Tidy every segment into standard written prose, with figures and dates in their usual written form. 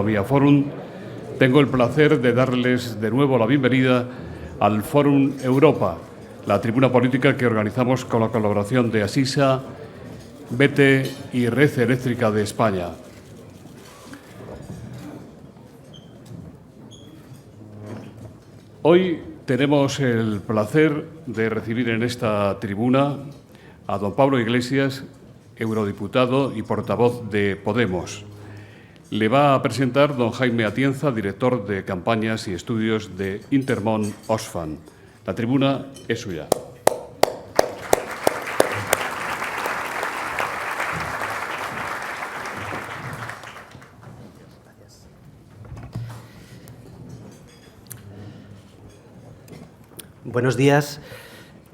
Vía Forum, tengo el placer de darles de nuevo la bienvenida al Fórum Europa, la tribuna política que organizamos con la colaboración de Asisa, BT y Red Eléctrica de España. Hoy tenemos el placer de recibir en esta tribuna a don Pablo Iglesias, eurodiputado y portavoz de Podemos. Le va a presentar don Jaime Atienza, director de campañas y estudios de Intermón Oxfam. La tribuna es suya. Buenos días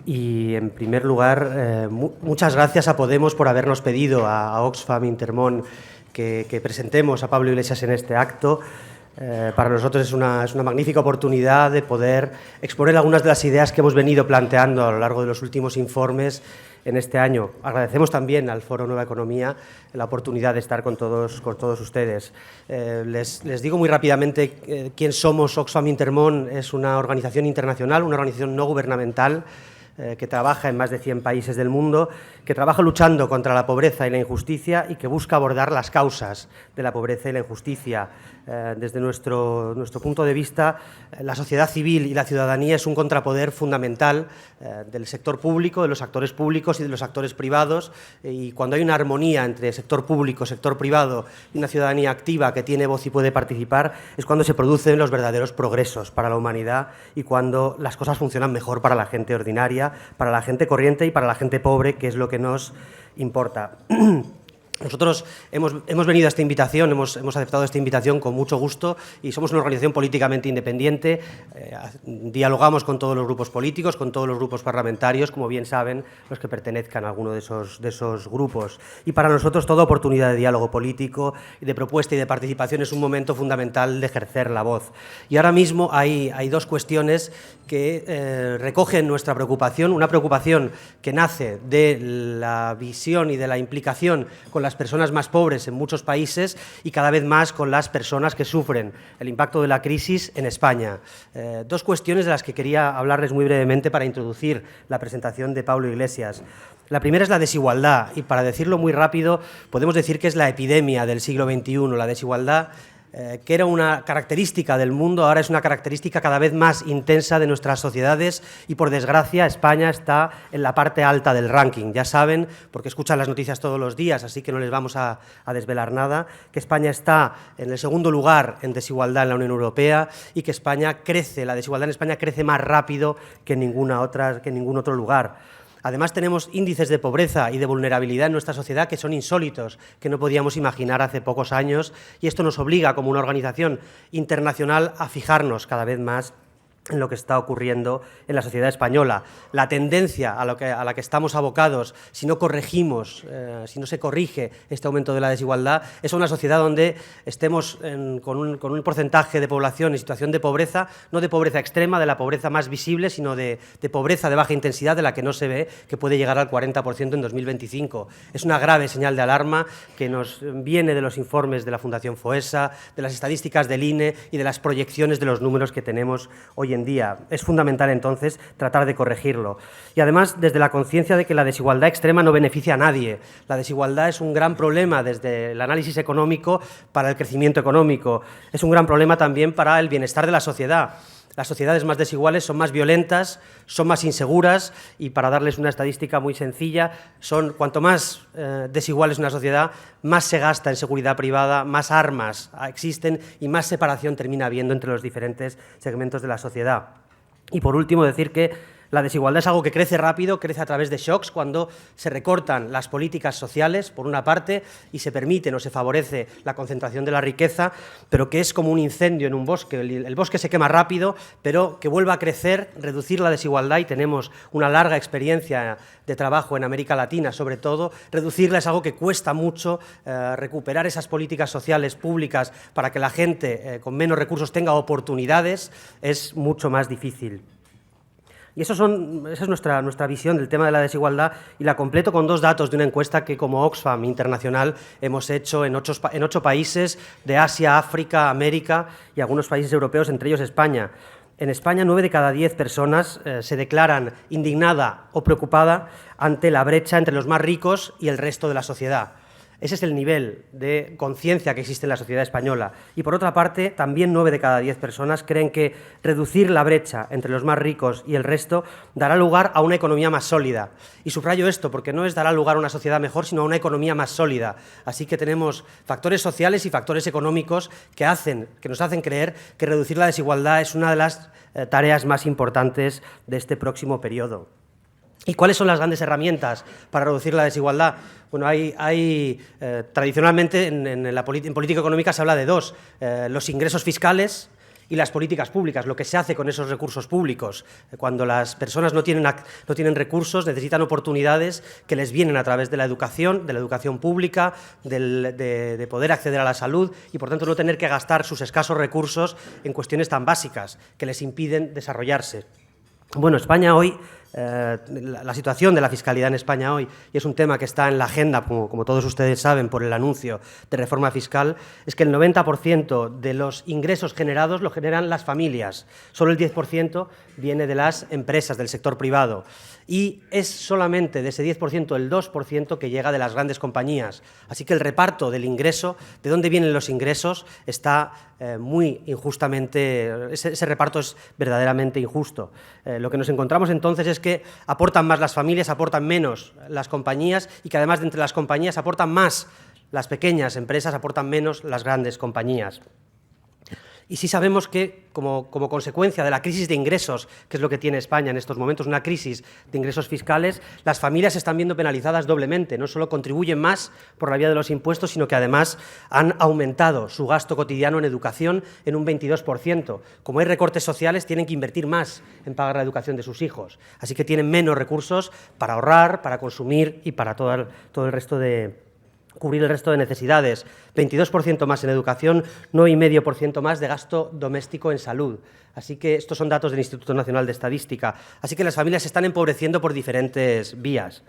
y, en primer lugar, muchas gracias a Podemos por habernos pedido a Oxfam Intermón que presentemos a Pablo Iglesias en este acto. Para nosotros es una magnífica oportunidad de poder exponer algunas de las ideas que hemos venido planteando a lo largo de los últimos informes en este año. Agradecemos también al Foro Nueva Economía la oportunidad de estar con todos ustedes. Les digo muy rápidamente quién somos. Oxfam Intermón es una organización internacional, una organización no gubernamental que trabaja en más de 100 países del mundo, que trabaja luchando contra la pobreza y la injusticia y que busca abordar las causas de la pobreza y la injusticia. Desde nuestro punto de vista, la sociedad civil y la ciudadanía es un contrapoder fundamental del sector público, de los actores públicos y de los actores privados, y cuando hay una armonía entre sector público, sector privado y una ciudadanía activa que tiene voz y puede participar, es cuando se producen los verdaderos progresos para la humanidad y cuando las cosas funcionan mejor para la gente ordinaria, para la gente corriente y para la gente pobre, que es lo que nos importa. Nosotros hemos venido a esta invitación, hemos aceptado esta invitación con mucho gusto y somos una organización políticamente independiente. Dialogamos con todos los grupos políticos, con todos los grupos parlamentarios, como bien saben los que pertenezcan a alguno de esos grupos. Y para nosotros toda oportunidad de diálogo político, de propuesta y de participación es un momento fundamental de ejercer la voz. Y ahora mismo hay dos cuestiones que recogen nuestra preocupación, una preocupación que nace de la visión y de la implicación con las personas más pobres en muchos países y cada vez más con las personas que sufren el impacto de la crisis en España. Dos cuestiones de las que quería hablarles muy brevemente para introducir la presentación de Pablo Iglesias. La primera es la desigualdad y, para decirlo muy rápido, podemos decir que es la epidemia del siglo XXI. La desigualdad, que era una característica del mundo, ahora es una característica cada vez más intensa de nuestras sociedades y, por desgracia, España está en la parte alta del ranking. Ya saben, porque escuchan las noticias todos los días, así que no les vamos a desvelar nada, que España está en el segundo lugar en desigualdad en la Unión Europea y que España crece, la desigualdad en España crece más rápido que en ningún otro lugar. Además, tenemos índices de pobreza y de vulnerabilidad en nuestra sociedad que son insólitos, que no podíamos imaginar hace pocos años, y esto nos obliga, como una organización internacional, a fijarnos cada vez más en lo que está ocurriendo en la sociedad española. La tendencia a la que estamos abocados, si no corregimos, si no se corrige este aumento de la desigualdad, es una sociedad donde estemos con un porcentaje de población en situación de pobreza, no de pobreza extrema, de la pobreza más visible, sino de pobreza de baja intensidad, de la que no se ve, que puede llegar al 40% en 2025. Es una grave señal de alarma que nos viene de los informes de la Fundación Foessa, de las estadísticas del INE y de las proyecciones de los números que tenemos hoy en día. Es fundamental, entonces, tratar de corregirlo. Y, además, desde la conciencia de que la desigualdad extrema no beneficia a nadie. La desigualdad es un gran problema desde el análisis económico para el crecimiento económico. Es un gran problema también para el bienestar de la sociedad. Las sociedades más desiguales son más violentas, son más inseguras y, para darles una estadística muy sencilla, cuanto más desigual es una sociedad, más se gasta en seguridad privada, más armas existen y más separación termina habiendo entre los diferentes segmentos de la sociedad. Y, por último, decir que La desigualdad es algo que crece rápido, crece a través de shocks, cuando se recortan las políticas sociales, por una parte, y se permite o se favorece la concentración de la riqueza, pero que es como un incendio en un bosque. El bosque se quema rápido, pero que vuelva a crecer, reducir la desigualdad, y tenemos una larga experiencia de trabajo en América Latina, sobre todo. Reducirla es algo que cuesta mucho, recuperar esas políticas sociales públicas para que la gente con menos recursos tenga oportunidades es mucho más difícil. Y esa es nuestra visión del tema de la desigualdad, y la completo con dos datos de una encuesta que como Oxfam Internacional hemos hecho en 8 países de Asia, África, América y algunos países europeos, entre ellos España. En España, 9 de cada 10 personas se declaran indignada o preocupada ante la brecha entre los más ricos y el resto de la sociedad. Ese es el nivel de conciencia que existe en la sociedad española. Y por otra parte, también 9 de cada 10 personas creen que reducir la brecha entre los más ricos y el resto dará lugar a una economía más sólida. Y subrayo esto porque no es dará lugar a una sociedad mejor, sino a una economía más sólida. Así que tenemos factores sociales y factores económicos que nos hacen creer que reducir la desigualdad es una de las tareas más importantes de este próximo periodo. ¿Y cuáles son las grandes herramientas para reducir la desigualdad? Bueno, tradicionalmente en política económica se habla de dos, los ingresos fiscales y las políticas públicas, lo que se hace con esos recursos públicos. Cuando las personas no tienen recursos, necesitan oportunidades que les vienen a través de la educación pública, de poder acceder a la salud y, por tanto, no tener que gastar sus escasos recursos en cuestiones tan básicas que les impiden desarrollarse. Bueno, España hoy, la situación de la fiscalidad en España hoy, y es un tema que está en la agenda, como todos ustedes saben, por el anuncio de reforma fiscal, es que el 90% de los ingresos generados lo generan las familias, solo el 10% viene de las empresas, del sector privado, y es solamente de ese 10% el 2% que llega de las grandes compañías. Así que el reparto del ingreso, de dónde vienen los ingresos, está muy injustamente, ese reparto es verdaderamente injusto. Lo que nos encontramos entonces es que aportan más las familias, aportan menos las compañías, y que además de entre las compañías aportan más las pequeñas empresas, aportan menos las grandes compañías. Y sí sabemos que, como consecuencia de la crisis de ingresos, que es lo que tiene España en estos momentos, una crisis de ingresos fiscales, las familias se están viendo penalizadas doblemente. No solo contribuyen más por la vía de los impuestos, sino que además han aumentado su gasto cotidiano en educación en un 22%. Como hay recortes sociales, tienen que invertir más en pagar la educación de sus hijos. Así que tienen menos recursos para ahorrar, para consumir y para todo el resto cubrir el resto de necesidades. 22% más en educación, 9,5% más de gasto doméstico en salud. Así que estos son datos del Instituto Nacional de Estadística. Así que las familias se están empobreciendo por diferentes vías.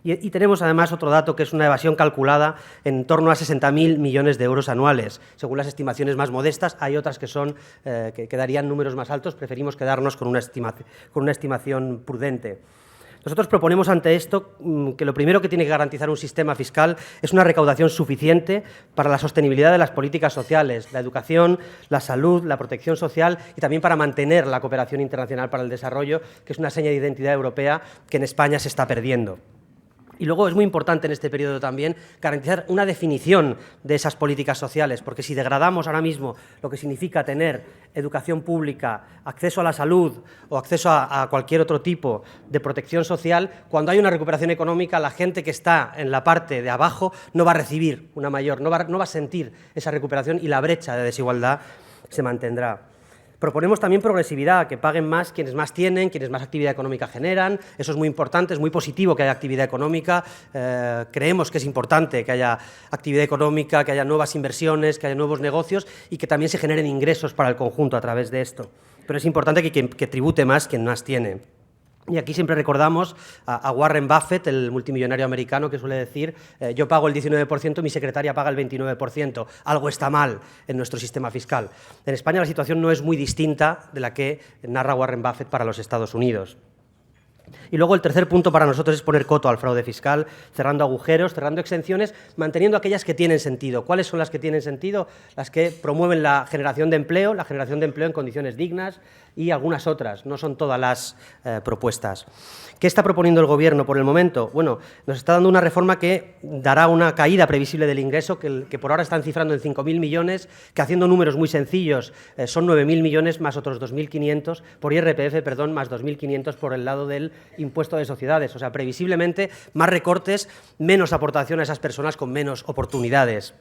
Y tenemos además otro dato, que es una evasión calculada en torno a 60.000 millones de euros anuales. Según las estimaciones más modestas, hay otras que darían números más altos. Preferimos quedarnos con una estimación prudente. Nosotros proponemos ante esto que lo primero que tiene que garantizar un sistema fiscal es una recaudación suficiente para la sostenibilidad de las políticas sociales, la educación, la salud, la protección social, y también para mantener la cooperación internacional para el desarrollo, que es una seña de identidad europea que en España se está perdiendo. Y luego es muy importante en este periodo también garantizar una definición de esas políticas sociales, porque si degradamos ahora mismo lo que significa tener educación pública, acceso a la salud o acceso a cualquier otro tipo de protección social, cuando hay una recuperación económica, la gente que está en la parte de abajo no va a recibir no va a sentir esa recuperación, y la brecha de desigualdad se mantendrá. Proponemos también progresividad, que paguen más quienes más tienen, quienes más actividad económica generan. Eso es muy importante, es muy positivo que haya actividad económica. Creemos que es importante que haya actividad económica, que haya nuevas inversiones, que haya nuevos negocios y que también se generen ingresos para el conjunto a través de esto. Pero es importante que tribute más quien más tiene. Y aquí siempre recordamos a Warren Buffett, el multimillonario americano, que suele decir yo pago el 19%, mi secretaria paga el 29%. Algo está mal en nuestro sistema fiscal. En España la situación no es muy distinta de la que narra Warren Buffett para los Estados Unidos. Y luego el tercer punto para nosotros es poner coto al fraude fiscal, cerrando agujeros, cerrando exenciones, manteniendo aquellas que tienen sentido. ¿Cuáles son las que tienen sentido? Las que promueven la generación de empleo en condiciones dignas y algunas otras, no son todas las propuestas. ¿Qué está proponiendo el Gobierno por el momento? Bueno, nos está dando una reforma que dará una caída previsible del ingreso, que por ahora están cifrando en 5.000 millones, que haciendo números muy sencillos son 9.000 millones más otros 2.500 por IRPF, perdón, más 2.500 por el lado del impuesto de sociedades. O sea, previsiblemente más recortes, menos aportación a esas personas con menos oportunidades.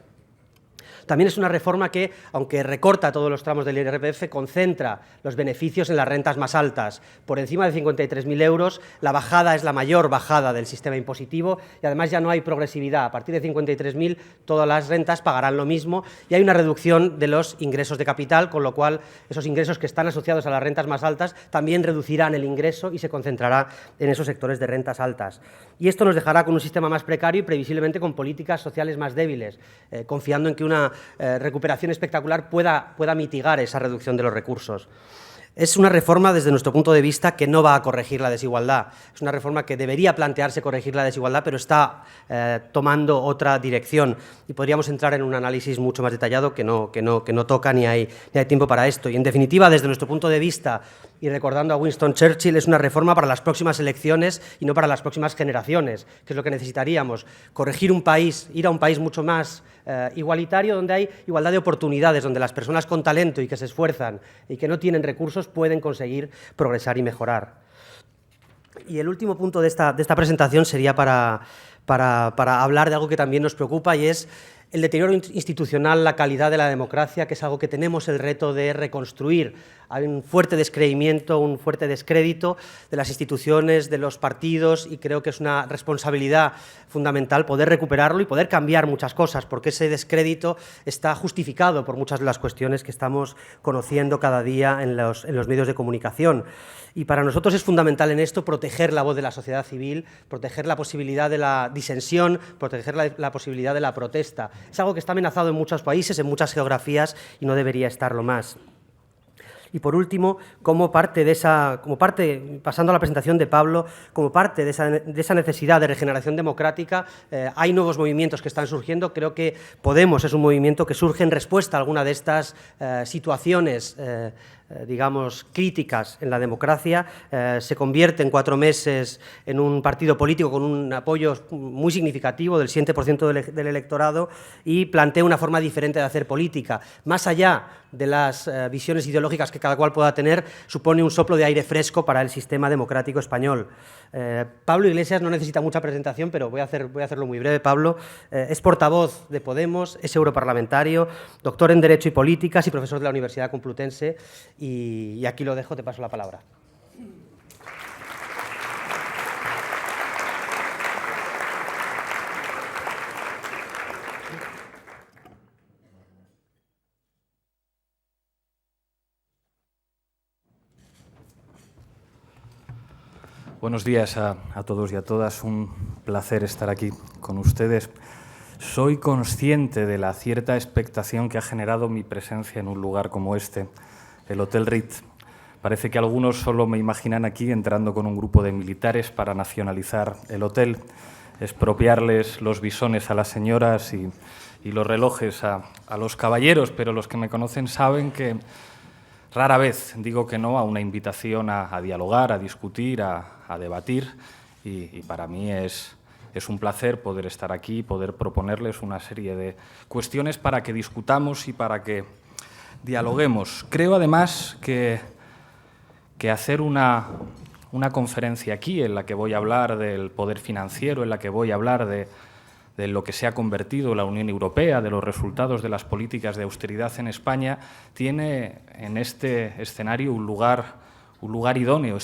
También es una reforma que, aunque recorta todos los tramos del IRPF, concentra los beneficios en las rentas más altas. Por encima de 53.000 euros, la bajada es la mayor bajada del sistema impositivo y además ya no hay progresividad. A partir de 53.000 todas las rentas pagarán lo mismo y hay una reducción de los ingresos de capital, con lo cual esos ingresos que están asociados a las rentas más altas también reducirán el ingreso y se concentrará en esos sectores de rentas altas. Y esto nos dejará con un sistema más precario y previsiblemente con políticas sociales más débiles, confiando en que una recuperación espectacular pueda mitigar esa reducción de los recursos. Es una reforma, desde nuestro punto de vista, que no va a corregir la desigualdad. Es una reforma que debería plantearse corregir la desigualdad, pero está tomando otra dirección. Y podríamos entrar en un análisis mucho más detallado que no toca ni hay tiempo para esto. Y, en definitiva, desde nuestro punto de vista, y recordando a Winston Churchill, es una reforma para las próximas elecciones y no para las próximas generaciones, que es lo que necesitaríamos. Corregir un país, ir a un país mucho más igualitario, donde hay igualdad de oportunidades, donde las personas con talento y que se esfuerzan y que no tienen recursos pueden conseguir progresar y mejorar. Y el último punto de esta presentación sería para hablar de algo que también nos preocupa, y es el deterioro institucional, la calidad de la democracia, que es algo que tenemos el reto de reconstruir. Hay un fuerte descreimiento, un fuerte descrédito de las instituciones, de los partidos, y creo que es una responsabilidad fundamental poder recuperarlo y poder cambiar muchas cosas, porque ese descrédito está justificado por muchas de las cuestiones que estamos conociendo cada día en los medios de comunicación. Y para nosotros es fundamental en esto proteger la voz de la sociedad civil, proteger la posibilidad de la disensión, proteger la posibilidad de la protesta. Es algo que está amenazado en muchos países, en muchas geografías, y no debería estarlo más. Y por último, pasando a la presentación de Pablo, como parte de esa necesidad de regeneración democrática, hay nuevos movimientos que están surgiendo. Creo que Podemos es un movimiento que surge en respuesta a alguna de estas situaciones digamos, críticas en la democracia, se convierte en 4 meses en un partido político con un apoyo muy significativo del 7% del electorado y plantea una forma diferente de hacer política. Más allá de las visiones ideológicas que cada cual pueda tener, supone un soplo de aire fresco para el sistema democrático español. Pablo Iglesias no necesita mucha presentación, pero voy a hacerlo muy breve. Pablo es portavoz de Podemos, es europarlamentario, doctor en Derecho y Políticas y profesor de la Universidad Complutense. Y aquí lo dejo, te paso la palabra. Buenos días a todos y a todas. Un placer estar aquí con ustedes. Soy consciente de la cierta expectación que ha generado mi presencia en un lugar como este, el Hotel Ritz. Parece que algunos solo me imaginan aquí entrando con un grupo de militares para nacionalizar el hotel, expropiarles los bisones a las señoras y los relojes a los caballeros, pero los que me conocen saben que rara vez digo que no a una invitación a dialogar, a discutir, a debatir, y para mí es un placer poder estar aquí y poder proponerles una serie de cuestiones para que discutamos y para que dialoguemos. Creo, además, que hacer una conferencia aquí en la que voy a hablar del poder financiero, en la que voy a hablar de lo que se ha convertido la Unión Europea, de los resultados de las políticas de austeridad en España, tiene en este escenario un lugar idóneo. He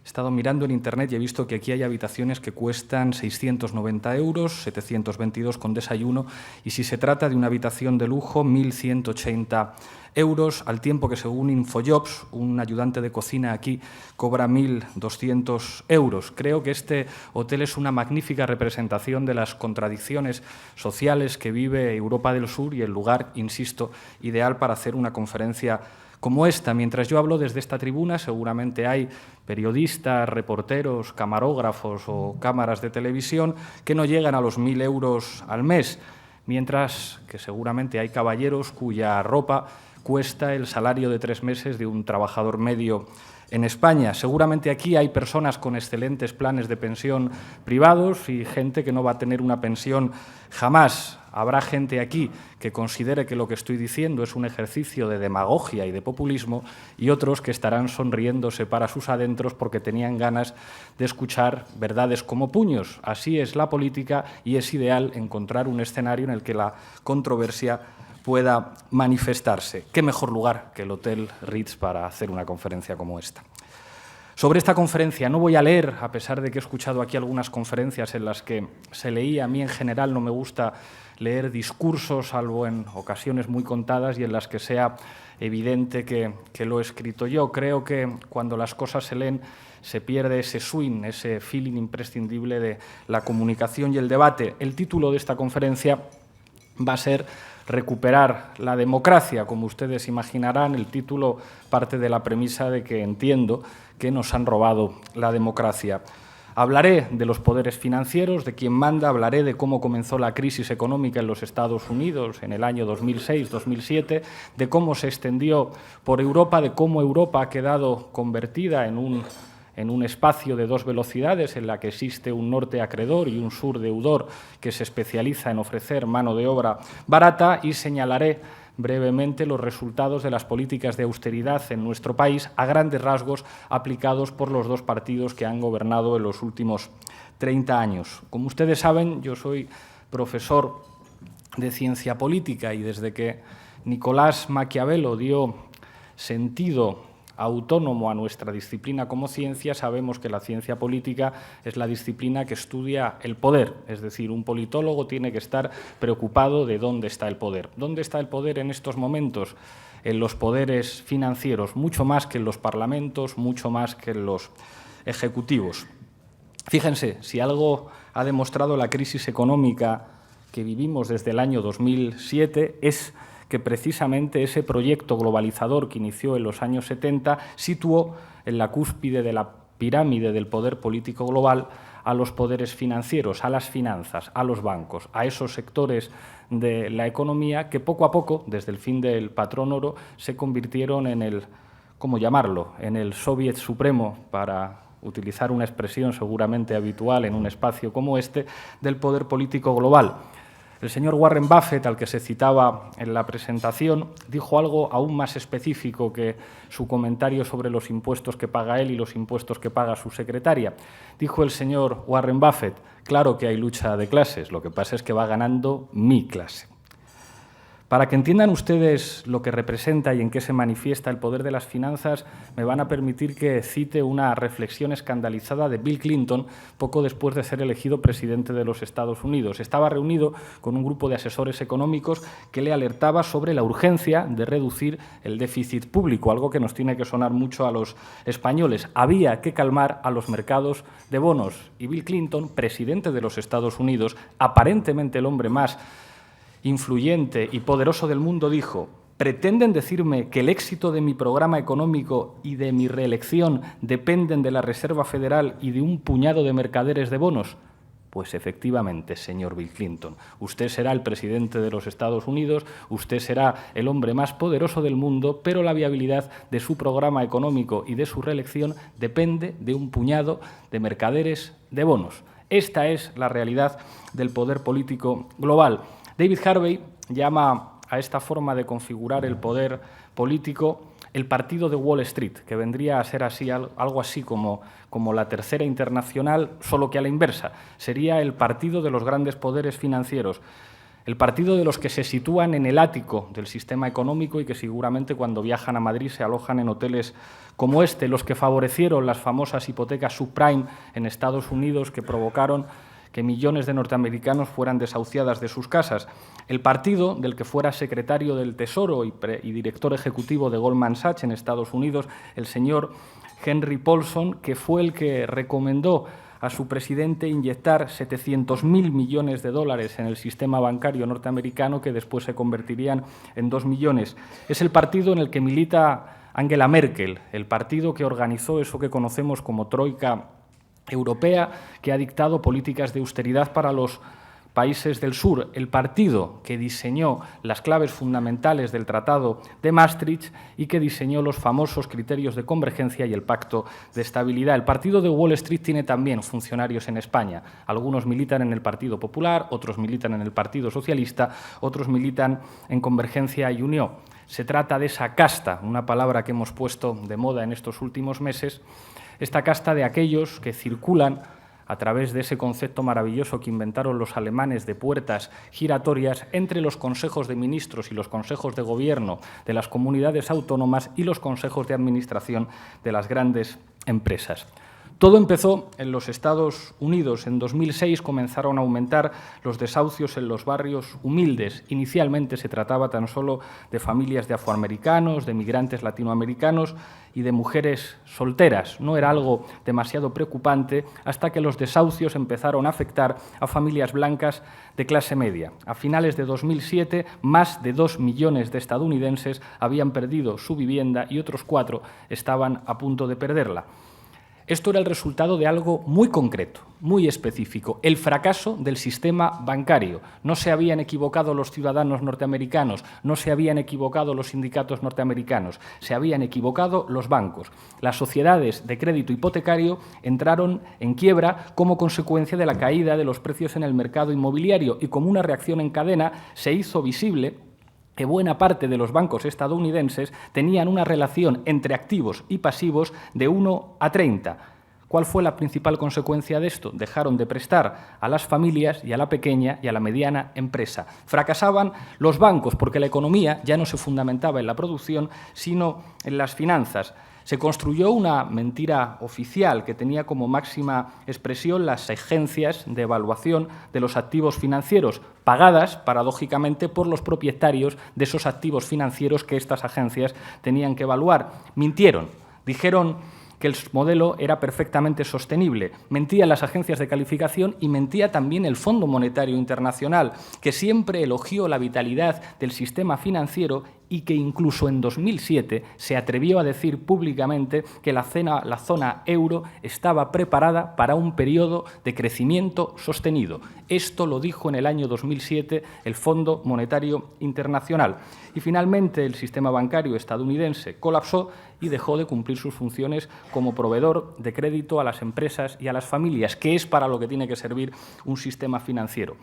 estado mirando en Internet y he visto que aquí hay habitaciones que cuestan 690 euros, 722 con desayuno, y si se trata de una habitación de lujo, 1.180 euros, al tiempo que, según Infojobs, un ayudante de cocina aquí cobra 1.200 euros. Creo que este hotel es una magnífica representación de las contradicciones sociales que vive Europa del Sur y el lugar, insisto, ideal para hacer una conferencia como esta. Mientras yo hablo desde esta tribuna, seguramente hay periodistas, reporteros, camarógrafos o cámaras de televisión que no llegan a los 1.000 euros al mes, mientras que seguramente hay caballeros cuya ropa cuesta el salario de 3 meses de un trabajador medio en España. Seguramente aquí hay personas con excelentes planes de pensión privados y gente que no va a tener una pensión jamás. Habrá gente aquí que considere que lo que estoy diciendo es un ejercicio de demagogia y de populismo y otros que estarán sonriéndose para sus adentros porque tenían ganas de escuchar verdades como puños. Así es la política y es ideal encontrar un escenario en el que la controversia pueda manifestarse. ¿Qué mejor lugar que el Hotel Ritz para hacer una conferencia como esta? Sobre esta conferencia no voy a leer, a pesar de que he escuchado aquí algunas conferencias en las que se leía. A mí en general no me gusta leer discursos, salvo en ocasiones muy contadas y en las que sea evidente que lo he escrito yo. Creo que cuando las cosas se leen se pierde ese swing, ese feeling imprescindible de la comunicación y el debate. El título de esta conferencia va a ser Recuperar la democracia. Como ustedes imaginarán, el título parte de la premisa de que entiendo que nos han robado la democracia. Hablaré de los poderes financieros, de quién manda, hablaré de cómo comenzó la crisis económica en los Estados Unidos en el año 2006-2007, de cómo se extendió por Europa, de cómo Europa ha quedado convertida en un espacio de 2 velocidades en la que existe un norte acreedor y un sur deudor que se especializa en ofrecer mano de obra barata, y señalaré brevemente los resultados de las políticas de austeridad en nuestro país, a grandes rasgos aplicados por los 2 partidos que han gobernado en los últimos 30 años. Como ustedes saben, yo soy profesor de ciencia política y desde que Nicolás Maquiavelo dio sentido autónomo a nuestra disciplina como ciencia, sabemos que la ciencia política es la disciplina que estudia el poder, es decir, un politólogo tiene que estar preocupado de dónde está el poder. ¿Dónde está el poder en estos momentos? En los poderes financieros, mucho más que en los parlamentos, mucho más que en los ejecutivos. Fíjense, si algo ha demostrado la crisis económica que vivimos desde el año 2007 es que precisamente ese proyecto globalizador que inició en los años 70 situó en la cúspide de la pirámide del poder político global a los poderes financieros, a las finanzas, a los bancos, a esos sectores de la economía que poco a poco, desde el fin del patrón oro, se convirtieron en el, ¿cómo llamarlo?, en el Soviet supremo, para utilizar una expresión seguramente habitual en un espacio como este, del poder político global. El señor Warren Buffett, al que se citaba en la presentación, dijo algo aún más específico que su comentario sobre los impuestos que paga él y los impuestos que paga su secretaria. Dijo el señor Warren Buffett: claro que hay lucha de clases, lo que pasa es que va ganando mi clase. Para que entiendan ustedes lo que representa y en qué se manifiesta el poder de las finanzas, me van a permitir que cite una reflexión escandalizada de Bill Clinton poco después de ser elegido presidente de los Estados Unidos. Estaba reunido con un grupo de asesores económicos que le alertaba sobre la urgencia de reducir el déficit público, algo que nos tiene que sonar mucho a los españoles. Había que calmar a los mercados de bonos. Y Bill Clinton, presidente de los Estados Unidos, aparentemente el hombre más influyente y poderoso del mundo, dijo: ¿pretenden decirme que el éxito de mi programa económico y de mi reelección dependen de la Reserva Federal y de un puñado de mercaderes de bonos? Pues efectivamente, señor Bill Clinton, usted será el presidente de los Estados Unidos, usted será el hombre más poderoso del mundo, pero la viabilidad de su programa económico y de su reelección depende de un puñado de mercaderes de bonos. Esta es la realidad del poder político global. David Harvey llama a esta forma de configurar el poder político el partido de Wall Street, que vendría a ser así, algo así como la Tercera Internacional, solo que a la inversa. Sería el partido de los grandes poderes financieros, el partido de los que se sitúan en el ático del sistema económico y que seguramente cuando viajan a Madrid se alojan en hoteles como este, los que favorecieron las famosas hipotecas subprime en Estados Unidos que provocaron que millones de norteamericanos fueran desahuciadas de sus casas. El partido del que fuera secretario del Tesoro y director ejecutivo de Goldman Sachs en Estados Unidos, el señor Henry Paulson, que fue el que recomendó a su presidente inyectar 700.000 millones de dólares en el sistema bancario norteamericano, que después se convertirían en 2 millones. Es el partido en el que milita Angela Merkel, el partido que organizó eso que conocemos como Troika Europea, que ha dictado políticas de austeridad para los países del sur, el partido que diseñó las claves fundamentales del Tratado de Maastricht y que diseñó los famosos criterios de convergencia y el Pacto de Estabilidad. El partido de Wall Street tiene también funcionarios en España. Algunos militan en el Partido Popular, otros militan en el Partido Socialista, otros militan en Convergencia y Unió. Se trata de esa casta, una palabra que hemos puesto de moda en estos últimos meses, esta casta de aquellos que circulan a través de ese concepto maravilloso que inventaron los alemanes de puertas giratorias entre los consejos de ministros y los consejos de gobierno de las comunidades autónomas y los consejos de administración de las grandes empresas. Todo empezó en los Estados Unidos. En 2006 comenzaron a aumentar los desahucios en los barrios humildes. Inicialmente se trataba tan solo de familias de afroamericanos, de migrantes latinoamericanos y de mujeres solteras. No era algo demasiado preocupante hasta que los desahucios empezaron a afectar a familias blancas de clase media. A finales de 2007, más de 2 millones de estadounidenses habían perdido su vivienda y otros 4 estaban a punto de perderla. Esto era el resultado de algo muy concreto, muy específico, el fracaso del sistema bancario. No se habían equivocado los ciudadanos norteamericanos, no se habían equivocado los sindicatos norteamericanos, se habían equivocado los bancos. Las sociedades de crédito hipotecario entraron en quiebra como consecuencia de la caída de los precios en el mercado inmobiliario y como una reacción en cadena se hizo visible que buena parte de los bancos estadounidenses tenían una relación entre activos y pasivos de 1 a 30. ¿Cuál fue la principal consecuencia de esto? Dejaron de prestar a las familias y a la pequeña y a la mediana empresa. Fracasaban los bancos porque la economía ya no se fundamentaba en la producción, sino en las finanzas. Se construyó una mentira oficial que tenía como máxima expresión las agencias de evaluación de los activos financieros, pagadas, paradójicamente, por los propietarios de esos activos financieros que estas agencias tenían que evaluar. Mintieron, dijeron que el modelo era perfectamente sostenible. Mentían las agencias de calificación y mentía también el Fondo Monetario Internacional, que siempre elogió la vitalidad del sistema financiero y que incluso en 2007 se atrevió a decir públicamente que la zona euro estaba preparada para un periodo de crecimiento sostenido. Esto lo dijo en el año 2007 el Fondo Monetario Internacional. Y finalmente el sistema bancario estadounidense colapsó y dejó de cumplir sus funciones como proveedor de crédito a las empresas y a las familias, que es para lo que tiene que servir un sistema financiero.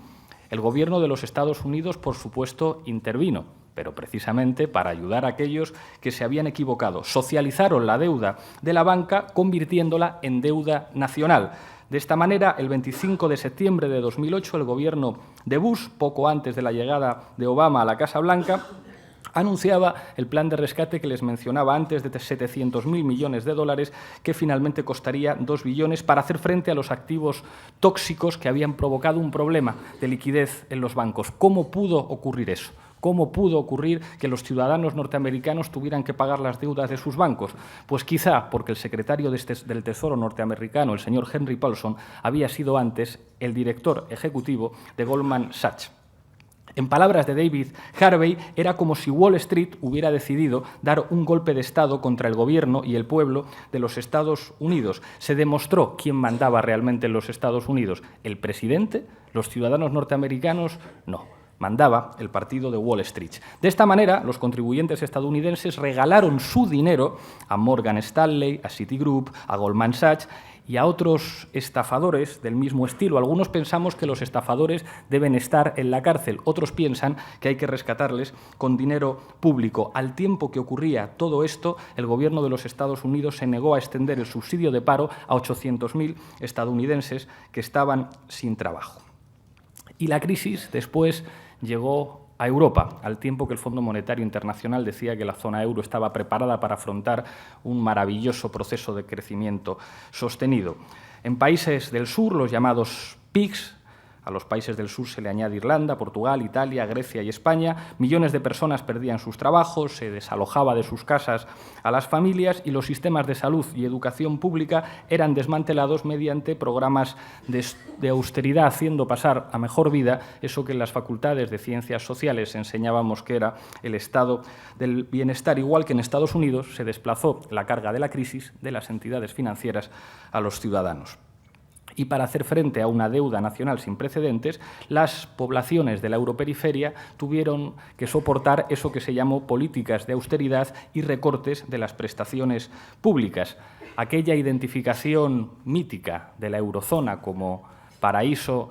El gobierno de los Estados Unidos, por supuesto, intervino, pero precisamente para ayudar a aquellos que se habían equivocado. Socializaron la deuda de la banca convirtiéndola en deuda nacional. De esta manera, el 25 de septiembre de 2008, el gobierno de Bush, poco antes de la llegada de Obama a la Casa Blanca, anunciaba el plan de rescate que les mencionaba antes de 700.000 millones de dólares, que finalmente costaría 2 billones para hacer frente a los activos tóxicos que habían provocado un problema de liquidez en los bancos. ¿Cómo pudo ocurrir eso? ¿Cómo pudo ocurrir que los ciudadanos norteamericanos tuvieran que pagar las deudas de sus bancos? Pues quizá porque el secretario del Tesoro norteamericano, el señor Henry Paulson, había sido antes el director ejecutivo de Goldman Sachs. En palabras de David Harvey, era como si Wall Street hubiera decidido dar un golpe de Estado contra el gobierno y el pueblo de los Estados Unidos. Se demostró quién mandaba realmente en los Estados Unidos. ¿El presidente? ¿Los ciudadanos norteamericanos? No. Mandaba el partido de Wall Street. De esta manera, los contribuyentes estadounidenses regalaron su dinero a Morgan Stanley, a Citigroup, a Goldman Sachs y a otros estafadores del mismo estilo. Algunos pensamos que los estafadores deben estar en la cárcel, otros piensan que hay que rescatarles con dinero público. Al tiempo que ocurría todo esto, el gobierno de los Estados Unidos se negó a extender el subsidio de paro a 800.000 estadounidenses que estaban sin trabajo. Y la crisis después llegó a Europa, al tiempo que el Fondo Monetario Internacional decía que la zona euro estaba preparada para afrontar un maravilloso proceso de crecimiento sostenido. En países del sur, los llamados PIGS, A los países del sur se le añade Irlanda, Portugal, Italia, Grecia y España. Millones de personas perdían sus trabajos, se desalojaba de sus casas a las familias y los sistemas de salud y educación pública eran desmantelados mediante programas de austeridad, haciendo pasar a mejor vida eso que en las facultades de Ciencias Sociales enseñábamos que era el estado del bienestar. Igual que en Estados Unidos se desplazó la carga de la crisis de las entidades financieras a los ciudadanos. Y para hacer frente a una deuda nacional sin precedentes, las poblaciones de la europeriferia tuvieron que soportar eso que se llamó políticas de austeridad y recortes de las prestaciones públicas. Aquella identificación mítica de la eurozona como paraíso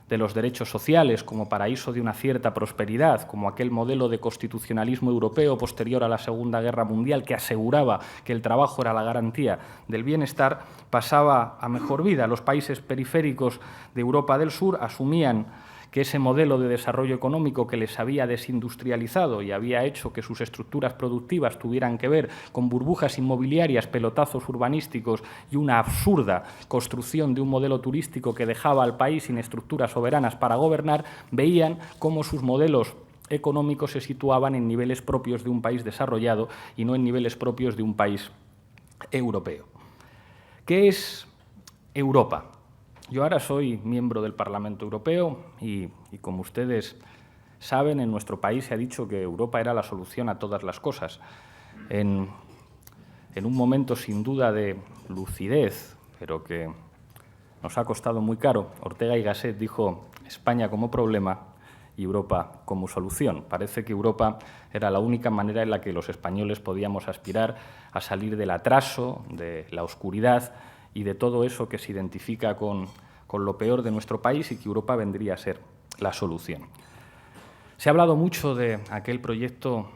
de los derechos sociales, como paraíso de una cierta prosperidad, como aquel modelo de constitucionalismo europeo posterior a la Segunda Guerra Mundial que aseguraba que el trabajo era la garantía del bienestar, pasaba a mejor vida. Los países periféricos de Europa del Sur asumían que ese modelo de desarrollo económico que les había desindustrializado y había hecho que sus estructuras productivas tuvieran que ver con burbujas inmobiliarias, pelotazos urbanísticos y una absurda construcción de un modelo turístico que dejaba al país sin estructuras soberanas para gobernar, veían cómo sus modelos económicos se situaban en niveles propios de un país desarrollado y no en niveles propios de un país europeo. ¿Qué es Europa? Yo ahora soy miembro del Parlamento Europeo y como ustedes saben, en nuestro país se ha dicho que Europa era la solución a todas las cosas. En un momento sin duda de lucidez, pero que nos ha costado muy caro, Ortega y Gasset dijo España como problema y Europa como solución. Parece que Europa era la única manera en la que los españoles podíamos aspirar a salir del atraso, de la oscuridad y de todo eso que se identifica con lo peor de nuestro país y que Europa vendría a ser la solución. Se ha hablado mucho de aquel proyecto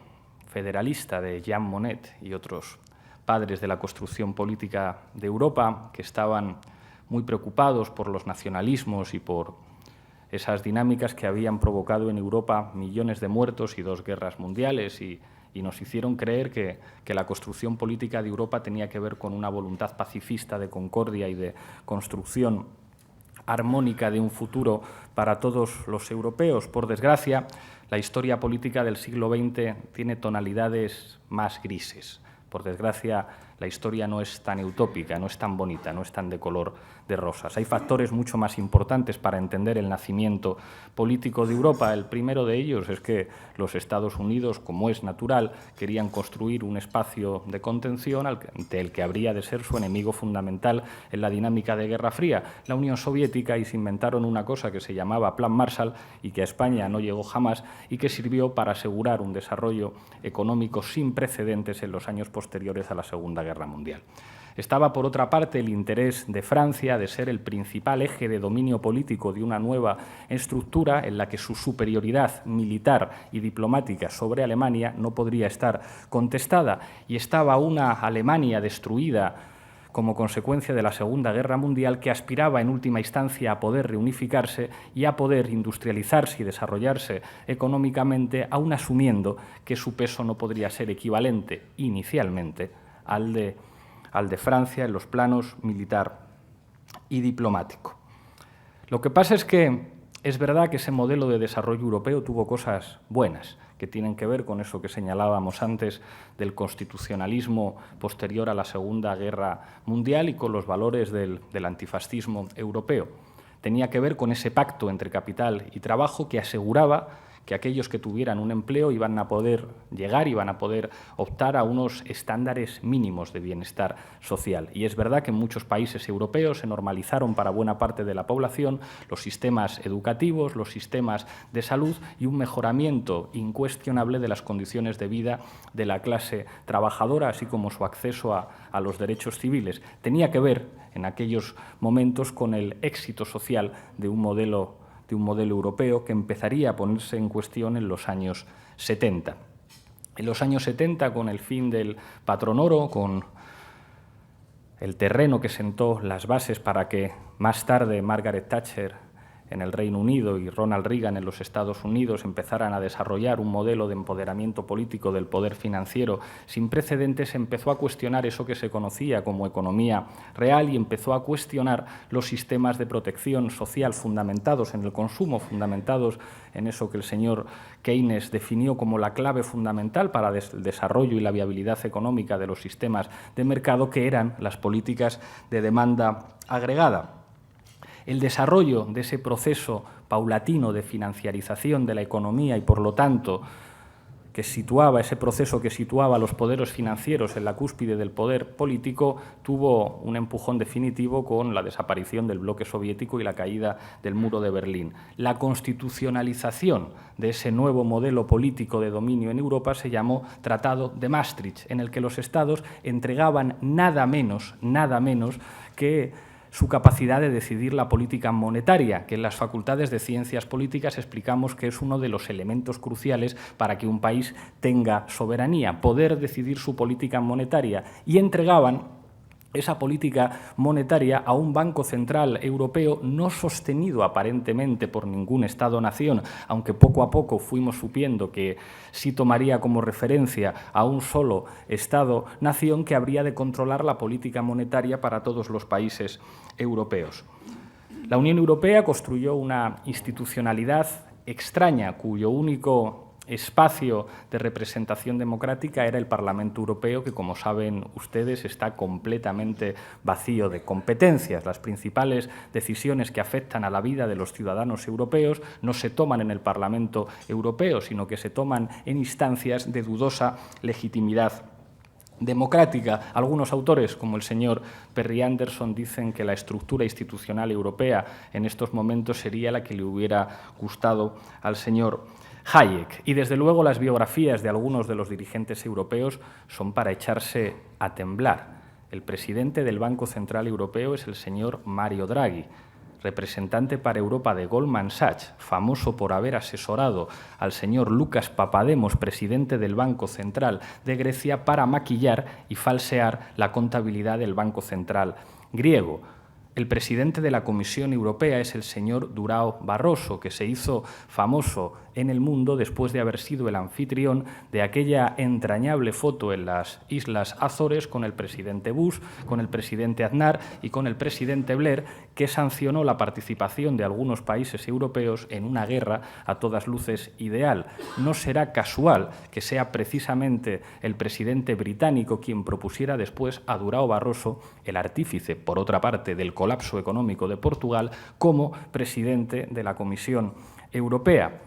federalista de Jean Monnet y otros padres de la construcción política de Europa que estaban muy preocupados por los nacionalismos y por esas dinámicas que habían provocado en Europa millones de muertos y 2 guerras mundiales y nos hicieron creer que la construcción política de Europa tenía que ver con una voluntad pacifista de concordia y de construcción armónica de un futuro para todos los europeos. Por desgracia, la historia política del siglo XX tiene tonalidades más grises. Por desgracia, la historia no es tan utópica, no es tan bonita, no es tan de color de rosas. Hay factores mucho más importantes para entender el nacimiento político de Europa. El primero de ellos es que los Estados Unidos, como es natural, querían construir un espacio de contención ante el que habría de ser su enemigo fundamental en la dinámica de Guerra Fría, la Unión Soviética, y se inventaron una cosa que se llamaba Plan Marshall y que a España no llegó jamás y que sirvió para asegurar un desarrollo económico sin precedentes en los años posteriores a la Segunda Guerra Mundial. Estaba, por otra parte, el interés de Francia de ser el principal eje de dominio político de una nueva estructura en la que su superioridad militar y diplomática sobre Alemania no podría estar contestada, y estaba una Alemania destruida como consecuencia de la Segunda Guerra Mundial que aspiraba en última instancia a poder reunificarse y a poder industrializarse y desarrollarse económicamente, aun asumiendo que su peso no podría ser equivalente inicialmente al de Francia en los planos militar y diplomático. Lo que pasa es que es verdad que ese modelo de desarrollo europeo tuvo cosas buenas, que tienen que ver con eso que señalábamos antes del constitucionalismo posterior a la Segunda Guerra Mundial y con los valores del antifascismo europeo. Tenía que ver con ese pacto entre capital y trabajo que aseguraba que aquellos que tuvieran un empleo iban a poder llegar, iban a poder optar a unos estándares mínimos de bienestar social. Y es verdad que en muchos países europeos se normalizaron para buena parte de la población los sistemas educativos, los sistemas de salud y un mejoramiento incuestionable de las condiciones de vida de la clase trabajadora, así como su acceso a los derechos civiles. Tenía que ver en aquellos momentos con el éxito social de un modelo europeo que empezaría a ponerse en cuestión en los años 70. En los años 70, con el fin del patrón oro, con el terreno que sentó las bases para que más tarde Margaret Thatcher en el Reino Unido y Ronald Reagan en los Estados Unidos empezaran a desarrollar un modelo de empoderamiento político del poder financiero sin precedentes, empezó a cuestionar eso que se conocía como economía real y empezó a cuestionar los sistemas de protección social fundamentados en el consumo, fundamentados en eso que el señor Keynes definió como la clave fundamental para el desarrollo y la viabilidad económica de los sistemas de mercado, que eran las políticas de demanda agregada. El desarrollo de ese proceso paulatino de financiarización de la economía y, por lo tanto, ese proceso que situaba a los poderes financieros en la cúspide del poder político, tuvo un empujón definitivo con la desaparición del bloque soviético y la caída del muro de Berlín. La constitucionalización de ese nuevo modelo político de dominio en Europa se llamó Tratado de Maastricht, en el que los Estados entregaban nada menos que su capacidad de decidir la política monetaria, que en las facultades de Ciencias Políticas explicamos que es uno de los elementos cruciales para que un país tenga soberanía, poder decidir su política monetaria, y entregaban esa política monetaria a un Banco Central Europeo no sostenido aparentemente por ningún Estado-nación, aunque poco a poco fuimos supiendo que sí tomaría como referencia a un solo Estado-nación que habría de controlar la política monetaria para todos los países europeos. La Unión Europea construyó una institucionalidad extraña, cuyo único espacio de representación democrática era el Parlamento Europeo, que, como saben ustedes, está completamente vacío de competencias. Las principales decisiones que afectan a la vida de los ciudadanos europeos no se toman en el Parlamento Europeo, sino que se toman en instancias de dudosa legitimidad democrática. Algunos autores, como el señor Perry Anderson, dicen que la estructura institucional europea en estos momentos sería la que le hubiera gustado al señor Hayek. Y, desde luego, las biografías de algunos de los dirigentes europeos son para echarse a temblar. El presidente del Banco Central Europeo es el señor Mario Draghi, representante para Europa de Goldman Sachs, famoso por haber asesorado al señor Lucas Papademos, presidente del Banco Central de Grecia, para maquillar y falsear la contabilidad del Banco Central griego. El presidente de la Comisión Europea es el señor Durão Barroso, que se hizo famoso en el mundo después de haber sido el anfitrión de aquella entrañable foto en las Islas Azores con el presidente Bush, con el presidente Aznar y con el presidente Blair, que sancionó la participación de algunos países europeos en una guerra a todas luces ideal. No será casual que sea precisamente el presidente británico quien propusiera después a Durão Barroso, el artífice, por otra parte, del colapso económico de Portugal, como presidente de la Comisión Europea.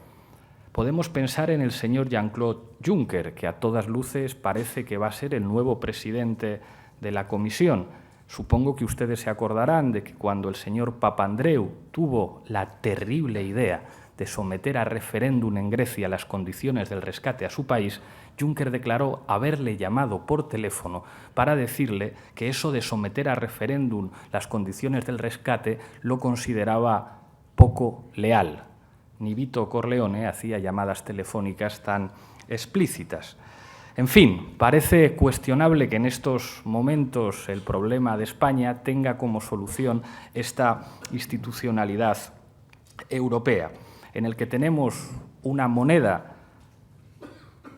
Podemos pensar en el señor Jean-Claude Juncker, que a todas luces parece que va a ser el nuevo presidente de la Comisión. Supongo que ustedes se acordarán de que cuando el señor Papandreou tuvo la terrible idea de someter a referéndum en Grecia las condiciones del rescate a su país, Juncker declaró haberle llamado por teléfono para decirle que eso de someter a referéndum las condiciones del rescate lo consideraba poco leal. Ni Vito Corleone hacía llamadas telefónicas tan explícitas. En fin, parece cuestionable que en estos momentos el problema de España tenga como solución esta institucionalidad europea, en el que tenemos una moneda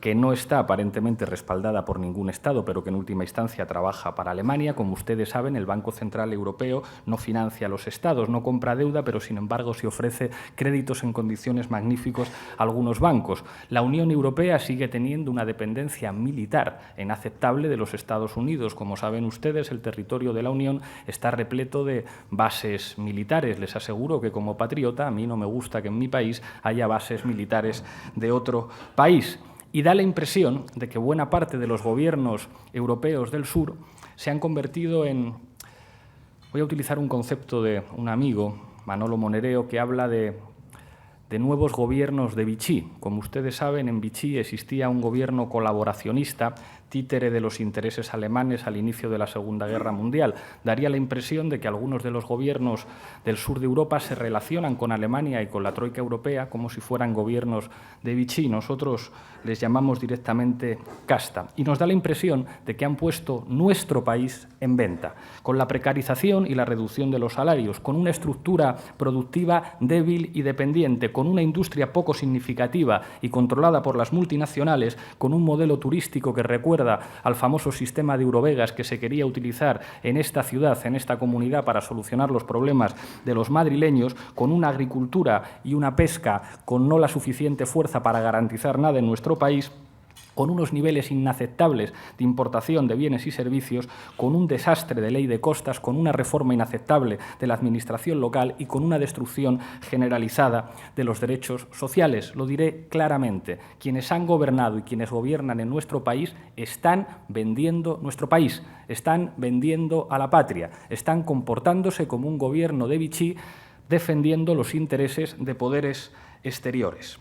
que no está aparentemente respaldada por ningún Estado, pero que en última instancia trabaja para Alemania. Como ustedes saben, el Banco Central Europeo no financia a los Estados, no compra deuda, pero sin embargo se ofrece créditos en condiciones magníficos a algunos bancos. La Unión Europea sigue teniendo una dependencia militar inaceptable de los Estados Unidos. Como saben ustedes, el territorio de la Unión está repleto de bases militares. Les aseguro que, como patriota, a mí no me gusta que en mi país haya bases militares de otro país. Y da la impresión de que buena parte de los gobiernos europeos del sur se han convertido en... Voy a utilizar un concepto de un amigo, Manolo Monereo, que habla de nuevos gobiernos de Vichy. Como ustedes saben, en Vichy existía un gobierno colaboracionista títere de los intereses alemanes al inicio de la Segunda Guerra Mundial. Daría la impresión de que algunos de los gobiernos del sur de Europa se relacionan con Alemania y con la Troika Europea como si fueran gobiernos de Vichy. Nosotros les llamamos directamente casta. Y nos da la impresión de que han puesto nuestro país en venta, con la precarización y la reducción de los salarios, con una estructura productiva débil y dependiente, con una industria poco significativa y controlada por las multinacionales, con un modelo turístico que recuerda al famoso sistema de Eurovegas que se quería utilizar en esta ciudad, en esta comunidad, para solucionar los problemas de los madrileños, con una agricultura y una pesca con no la suficiente fuerza para garantizar nada en nuestro país, con unos niveles inaceptables de importación de bienes y servicios, con un desastre de ley de costas, con una reforma inaceptable de la administración local y con una destrucción generalizada de los derechos sociales. Lo diré claramente, quienes han gobernado y quienes gobiernan en nuestro país están vendiendo nuestro país, están vendiendo a la patria, están comportándose como un gobierno de Vichy defendiendo los intereses de poderes exteriores.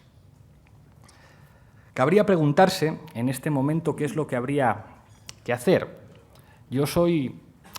Cabría preguntarse en este momento qué es lo que habría que hacer. Yo soy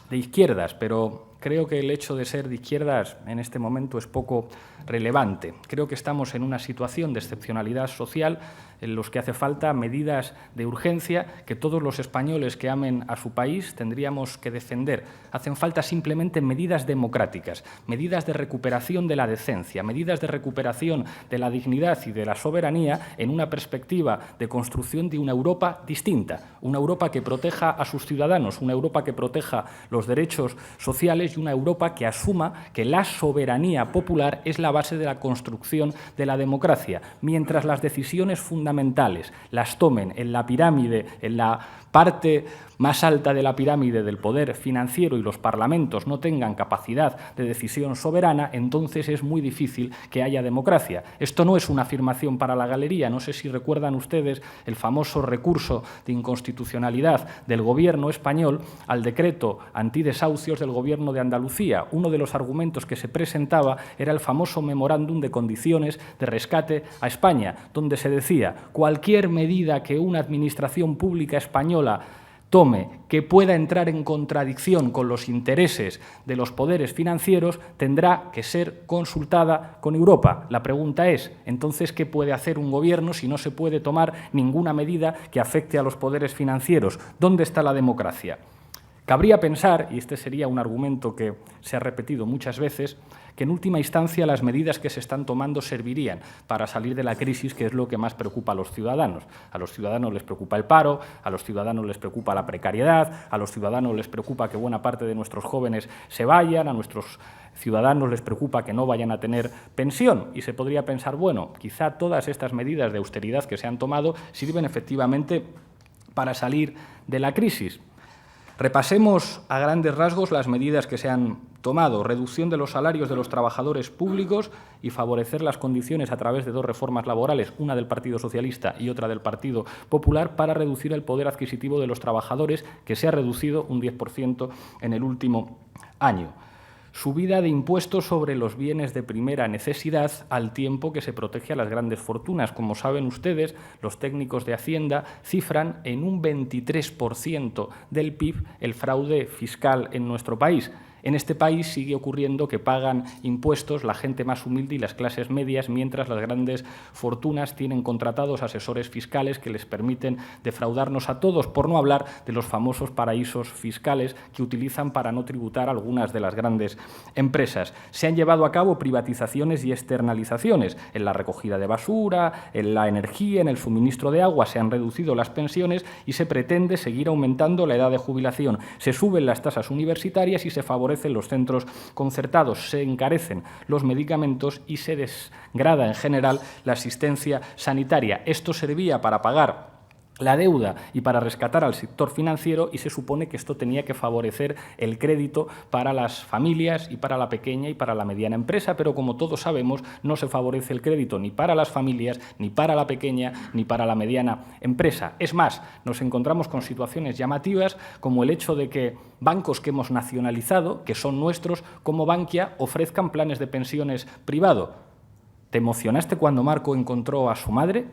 de izquierdas, pero creo que el hecho de ser de izquierdas en este momento es poco relevante. Creo que estamos en una situación de excepcionalidad social en los que hace falta medidas de urgencia que todos los españoles que amen a su país tendríamos que defender. Hacen falta simplemente medidas democráticas, medidas de recuperación de la decencia, medidas de recuperación de la dignidad y de la soberanía en una perspectiva de construcción de una Europa distinta, una Europa que proteja a sus ciudadanos, una Europa que proteja los derechos sociales y una Europa que asuma que la soberanía popular es la base de la construcción de la democracia, mientras las decisiones fundamentales las tomen en la pirámide, en la parte más alta de la pirámide del poder financiero y los parlamentos no tengan capacidad de decisión soberana, entonces es muy difícil que haya democracia. Esto no es una afirmación para la galería. No sé si recuerdan ustedes el famoso recurso de inconstitucionalidad del Gobierno español al decreto antidesahucios del Gobierno de Andalucía. Uno de los argumentos que se presentaba era el famoso memorándum de condiciones de rescate a España, donde se decía cualquier medida que una administración pública española tome que pueda entrar en contradicción con los intereses de los poderes financieros tendrá que ser consultada con Europa. La pregunta es, entonces, ¿qué puede hacer un gobierno si no se puede tomar ninguna medida que afecte a los poderes financieros? ¿Dónde está la democracia? Cabría pensar, y este sería un argumento que se ha repetido muchas veces, que en última instancia las medidas que se están tomando servirían para salir de la crisis, que es lo que más preocupa a los ciudadanos. A los ciudadanos les preocupa el paro, a los ciudadanos les preocupa la precariedad, a los ciudadanos les preocupa que buena parte de nuestros jóvenes se vayan, a nuestros ciudadanos les preocupa que no vayan a tener pensión. Y se podría pensar, bueno, quizá todas estas medidas de austeridad que se han tomado sirven efectivamente para salir de la crisis. Repasemos a grandes rasgos las medidas que se han tomado. Reducción de los salarios de los trabajadores públicos y favorecer las condiciones a través de dos reformas laborales, una del Partido Socialista y otra del Partido Popular, para reducir el poder adquisitivo de los trabajadores, que se ha reducido un 10% en el último año. Subida de impuestos sobre los bienes de primera necesidad al tiempo que se protege a las grandes fortunas. Como saben ustedes, los técnicos de Hacienda cifran en un 23% del PIB el fraude fiscal en nuestro país. En este país sigue ocurriendo que pagan impuestos la gente más humilde y las clases medias, mientras las grandes fortunas tienen contratados asesores fiscales que les permiten defraudarnos a todos, por no hablar de los famosos paraísos fiscales que utilizan para no tributar algunas de las grandes empresas. Se han llevado a cabo privatizaciones y externalizaciones en la recogida de basura, en la energía, en el suministro de agua. Se han reducido las pensiones y se pretende seguir aumentando la edad de jubilación. Se suben las tasas universitarias y se favorecen los centros concertados, se encarecen los medicamentos y se desgrada en general la asistencia sanitaria. Esto servía para pagar la deuda y para rescatar al sector financiero, y se supone que esto tenía que favorecer el crédito para las familias y para la pequeña y para la mediana empresa, pero como todos sabemos no se favorece el crédito ni para las familias, ni para la pequeña, ni para la mediana empresa. Es más, nos encontramos con situaciones llamativas como el hecho de que bancos que hemos nacionalizado, que son nuestros, como Bankia, ofrezcan planes de pensiones privados. ¿Te emocionaste cuando Marco encontró a su madre?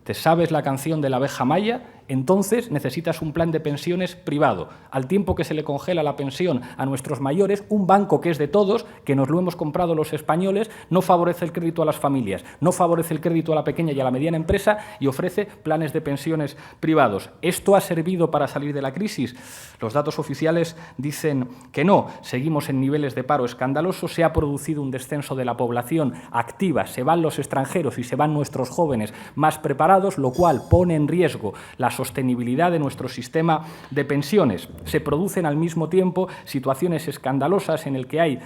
¿Te sabes la canción de la abeja maya? Entonces necesitas un plan de pensiones privado. Al tiempo que se le congela la pensión a nuestros mayores, un banco que es de todos, que nos lo hemos comprado los españoles, no favorece el crédito a las familias, no favorece el crédito a la pequeña y a la mediana empresa y ofrece planes de pensiones privados. ¿Esto ha servido para salir de la crisis? Los datos oficiales dicen que no. Seguimos en niveles de paro escandalosos, se ha producido un descenso de la población activa, se van los extranjeros y se van nuestros jóvenes más preparados, lo cual pone en riesgo la sostenibilidad de nuestro sistema de pensiones. Se producen al mismo tiempo situaciones escandalosas en el que hay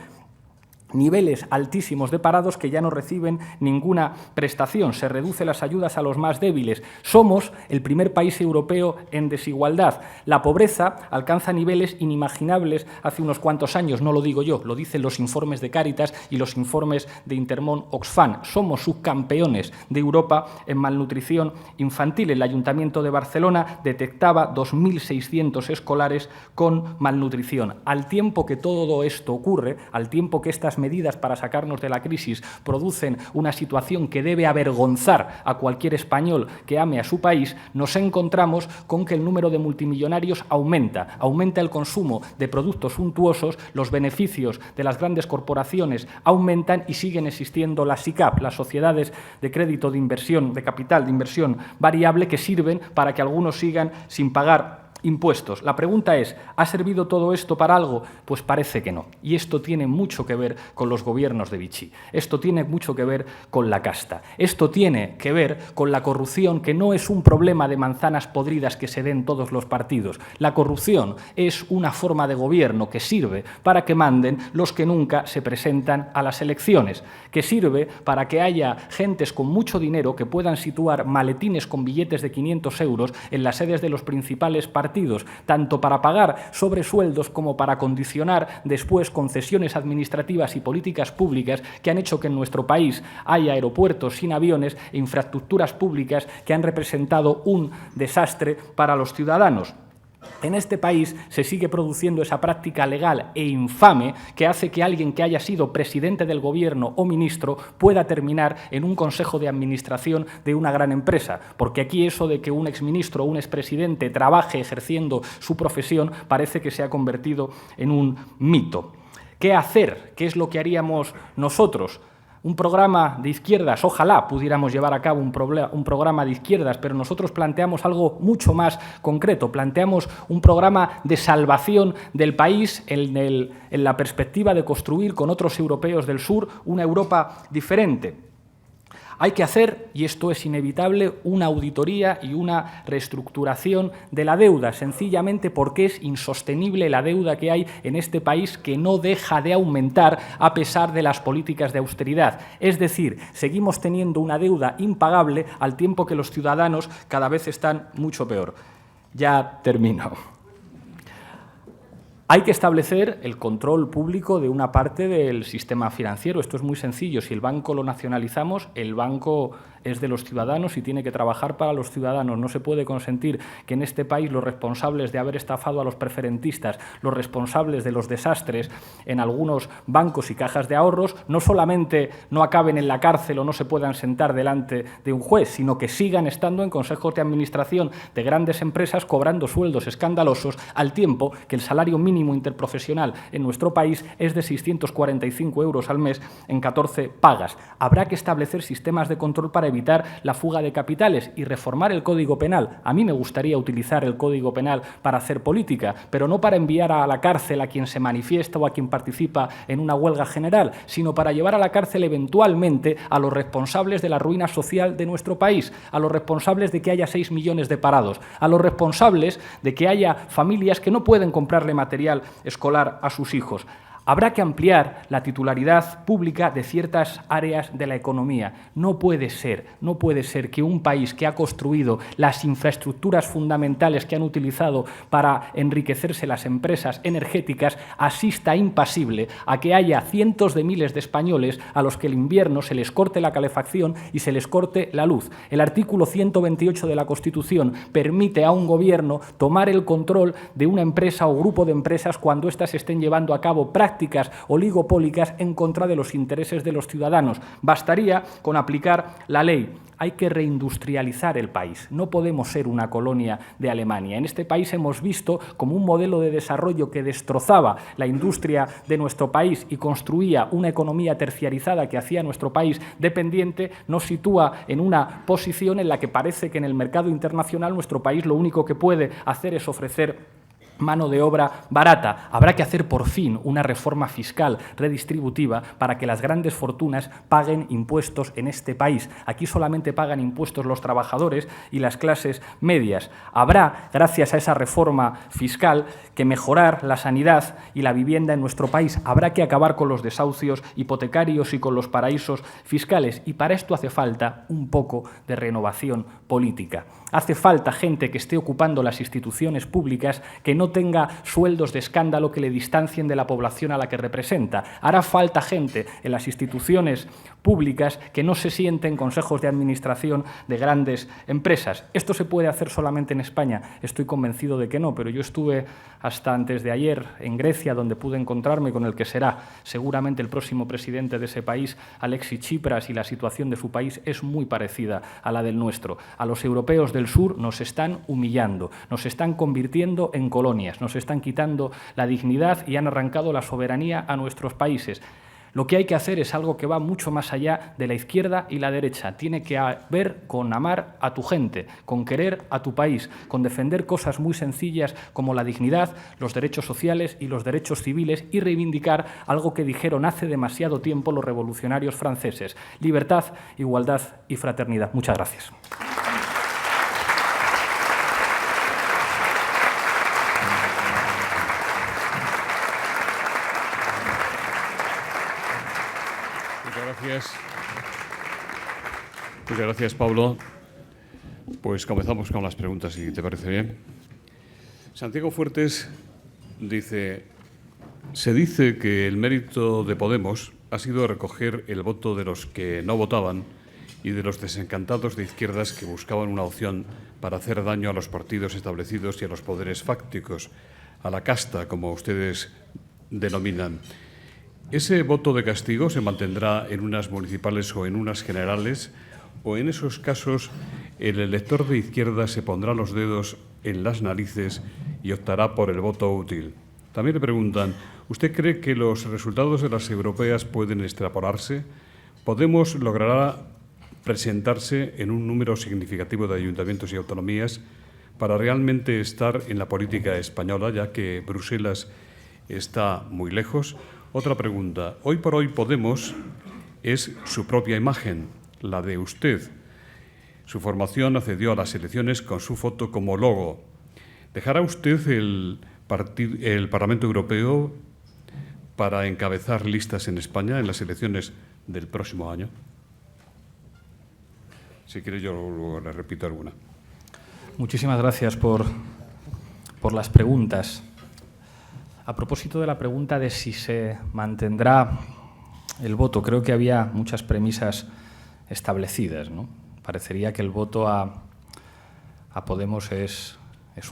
niveles altísimos de parados que ya no reciben ninguna prestación. Se reducen las ayudas a los más débiles. Somos el primer país europeo en desigualdad. La pobreza alcanza niveles inimaginables hace unos cuantos años. No lo digo yo, lo dicen los informes de Cáritas y los informes de Intermón Oxfam. Somos subcampeones de Europa en malnutrición infantil. El Ayuntamiento de Barcelona detectaba 2.600 escolares con malnutrición. Al tiempo que todo esto ocurre, al tiempo que estas medidas para sacarnos de la crisis producen una situación que debe avergonzar a cualquier español que ame a su país, nos encontramos con que el número de multimillonarios aumenta. Aumenta el consumo de productos suntuosos, los beneficios de las grandes corporaciones aumentan y siguen existiendo las SICAV, las sociedades de crédito de inversión, de capital, de inversión variable, que sirven para que algunos sigan sin pagar impuestos. La pregunta es, ¿ha servido todo esto para algo? Pues parece que no. Y esto tiene mucho que ver con los gobiernos de Vichy. Esto tiene mucho que ver con la casta. Esto tiene que ver con la corrupción, que no es un problema de manzanas podridas que se den todos los partidos. La corrupción es una forma de gobierno que sirve para que manden los que nunca se presentan a las elecciones, que sirve para que haya gentes con mucho dinero que puedan situar maletines con billetes de 500 euros en las sedes de los principales partidos, tanto para pagar sobresueldos como para condicionar después concesiones administrativas y políticas públicas que han hecho que en nuestro país haya aeropuertos sin aviones e infraestructuras públicas que han representado un desastre para los ciudadanos. En este país se sigue produciendo esa práctica legal e infame que hace que alguien que haya sido presidente del gobierno o ministro pueda terminar en un consejo de administración de una gran empresa, porque aquí eso de que un exministro o un expresidente trabaje ejerciendo su profesión parece que se ha convertido en un mito. ¿Qué hacer? ¿Qué es lo que haríamos nosotros? Un programa de izquierdas, ojalá pudiéramos llevar a cabo un programa de izquierdas, pero nosotros planteamos algo mucho más concreto. Planteamos un programa de salvación del país en la perspectiva de construir con otros europeos del sur una Europa diferente. Hay que hacer, y esto es inevitable, una auditoría y una reestructuración de la deuda, sencillamente porque es insostenible la deuda que hay en este país, que no deja de aumentar a pesar de las políticas de austeridad. Es decir, seguimos teniendo una deuda impagable al tiempo que los ciudadanos cada vez están mucho peor. Ya termino. Hay que establecer el control público de una parte del sistema financiero. Esto es muy sencillo. Si el banco lo nacionalizamos, el banco es de los ciudadanos y tiene que trabajar para los ciudadanos. No se puede consentir que en este país los responsables de haber estafado a los preferentistas, los responsables de los desastres en algunos bancos y cajas de ahorros, no solamente no acaben en la cárcel o no se puedan sentar delante de un juez, sino que sigan estando en consejos de administración de grandes empresas cobrando sueldos escandalosos, al tiempo que el salario mínimo interprofesional en nuestro país es de 645 euros al mes en 14 pagas. Habrá que establecer sistemas de control para evitar la fuga de capitales y reformar el Código Penal. A mí me gustaría utilizar el Código Penal para hacer política, pero no para enviar a la cárcel a quien se manifiesta o a quien participa en una huelga general, sino para llevar a la cárcel eventualmente a los responsables de la ruina social de nuestro país, a los responsables de que haya 6 millones de parados, a los responsables de que haya familias que no pueden comprarle material escolar a sus hijos. Habrá que ampliar la titularidad pública de ciertas áreas de la economía. No puede ser que un país que ha construido las infraestructuras fundamentales que han utilizado para enriquecerse las empresas energéticas asista impasible a que haya cientos de miles de españoles a los que el invierno se les corte la calefacción y se les corte la luz. El artículo 128 de la Constitución permite a un gobierno tomar el control de una empresa o grupo de empresas cuando éstas estén llevando a cabo prácticas prácticas oligopólicas en contra de los intereses de los ciudadanos. Bastaría con aplicar la ley. Hay que reindustrializar el país. No podemos ser una colonia de Alemania. En este país hemos visto como un modelo de desarrollo que destrozaba la industria de nuestro país y construía una economía terciarizada que hacía nuestro país dependiente, nos sitúa en una posición en la que parece que en el mercado internacional nuestro país lo único que puede hacer es ofrecer mano de obra barata. Habrá que hacer por fin una reforma fiscal redistributiva para que las grandes fortunas paguen impuestos en este país. Aquí solamente pagan impuestos los trabajadores y las clases medias. Habrá, gracias a esa reforma fiscal, que mejorar la sanidad y la vivienda en nuestro país. Habrá que acabar con los desahucios hipotecarios y con los paraísos fiscales. Y para esto hace falta un poco de renovación política. Hace falta gente que esté ocupando las instituciones públicas, que no tenga sueldos de escándalo que le distancien de la población a la que representa. Hará falta gente en las instituciones públicas que no se siente en consejos de administración de grandes empresas. ¿Esto se puede hacer solamente en España? Estoy convencido de que no, pero yo estuve hasta antes de ayer en Grecia, donde pude encontrarme con el que será seguramente el próximo presidente de ese país, Alexis Tsipras, y la situación de su país es muy parecida a la del nuestro. A los europeos del sur nos están humillando, nos están convirtiendo en colonias, nos están quitando la dignidad y han arrancado la soberanía a nuestros países. Lo que hay que hacer es algo que va mucho más allá de la izquierda y la derecha. Tiene que ver con amar a tu gente, con querer a tu país, con defender cosas muy sencillas como la dignidad, los derechos sociales y los derechos civiles y reivindicar algo que dijeron hace demasiado tiempo los revolucionarios franceses: libertad, igualdad y fraternidad. Muchas gracias. Muchas gracias, Pablo. Pues comenzamos con las preguntas, si te parece bien. Santiago Fuertes dice: se dice que el mérito de Podemos ha sido recoger el voto de los que no votaban y de los desencantados de izquierdas que buscaban una opción para hacer daño a los partidos establecidos y a los poderes fácticos, a la casta, como ustedes denominan. ¿Ese voto de castigo se mantendrá en unas municipales o en unas generales? ¿O en esos casos el elector de izquierda se pondrá los dedos en las narices y optará por el voto útil? También le preguntan: ¿usted cree que los resultados de las europeas pueden extrapolarse? ¿Podemos logrará presentarse en un número significativo de ayuntamientos y autonomías para realmente estar en la política española, ya que Bruselas está muy lejos? Otra pregunta: hoy por hoy Podemos es su propia imagen, la de usted. Su formación accedió a las elecciones con su foto como logo. ¿Dejará usted el Parlamento Europeo para encabezar listas en España en las elecciones del próximo año? Si quiere, yo le repito alguna. Muchísimas gracias por las preguntas. A propósito de la pregunta de si se mantendrá el voto, creo que había muchas premisas establecidas, ¿no? Parecería que el voto a Podemos es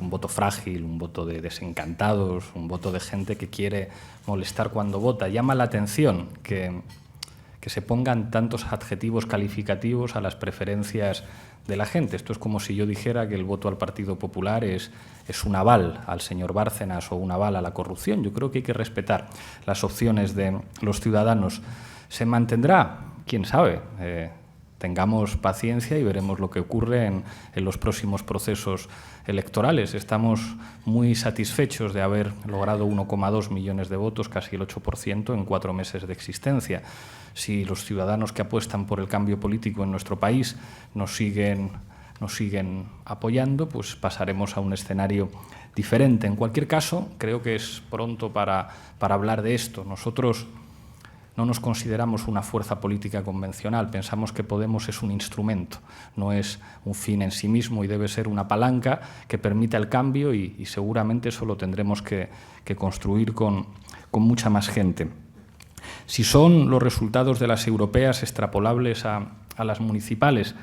un voto frágil, un voto de desencantados, un voto de gente que quiere molestar cuando vota. Llama la atención que se pongan tantos adjetivos calificativos a las preferencias de la gente. Esto es como si yo dijera que el voto al Partido Popular es un aval al señor Bárcenas o un aval a la corrupción. Yo creo que hay que respetar las opciones de los ciudadanos. ¿Se mantendrá? ¿Quién sabe? Tengamos paciencia y veremos lo que ocurre en los próximos procesos electorales. Estamos muy satisfechos de haber logrado 1,2 millones de votos, casi el 8% en 4 meses de existencia. Si los ciudadanos que apuestan por el cambio político en nuestro país nos siguen apoyando, pues pasaremos a un escenario diferente. En cualquier caso, creo que es pronto para hablar de esto. Nosotros no nos consideramos una fuerza política convencional. Pensamos que Podemos es un instrumento, no es un fin en sí mismo, y debe ser una palanca que permita el cambio, y seguramente eso lo tendremos que construir con mucha más gente. Si son los resultados de las europeas extrapolables a las municipales,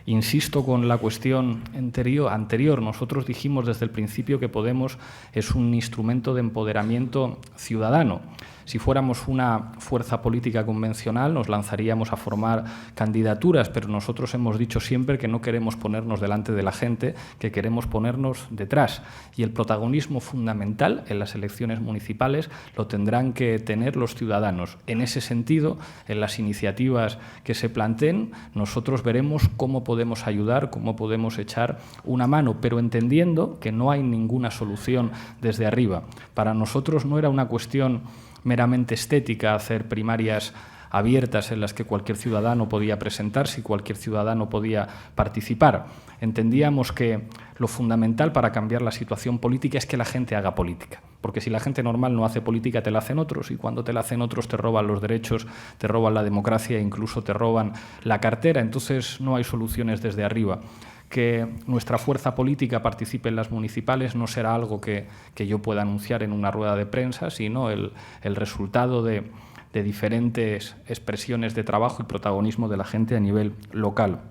Insisto con la cuestión anterior. Nosotros dijimos desde el principio que Podemos es un instrumento de empoderamiento ciudadano. Si fuéramos una fuerza política convencional, nos lanzaríamos a formar candidaturas, pero nosotros hemos dicho siempre que no queremos ponernos delante de la gente, que queremos ponernos detrás. Y el protagonismo fundamental en las elecciones municipales lo tendrán que tener los ciudadanos. En ese sentido, en las iniciativas que se planteen, nosotros veremos cómo podemos ayudar, cómo podemos echar una mano, pero entendiendo que no hay ninguna solución desde arriba. Para nosotros no era una cuestión meramente estética hacer primarias abiertas en las que cualquier ciudadano podía presentarse y cualquier ciudadano podía participar. Entendíamos que lo fundamental para cambiar la situación política es que la gente haga política, porque si la gente normal no hace política te la hacen otros, y cuando te la hacen otros te roban los derechos, te roban la democracia e incluso te roban la cartera. Entonces no hay soluciones desde arriba. Que nuestra fuerza política participe en las municipales no será algo que yo pueda anunciar en una rueda de prensa, sino el resultado de diferentes expresiones de trabajo y protagonismo de la gente a nivel local.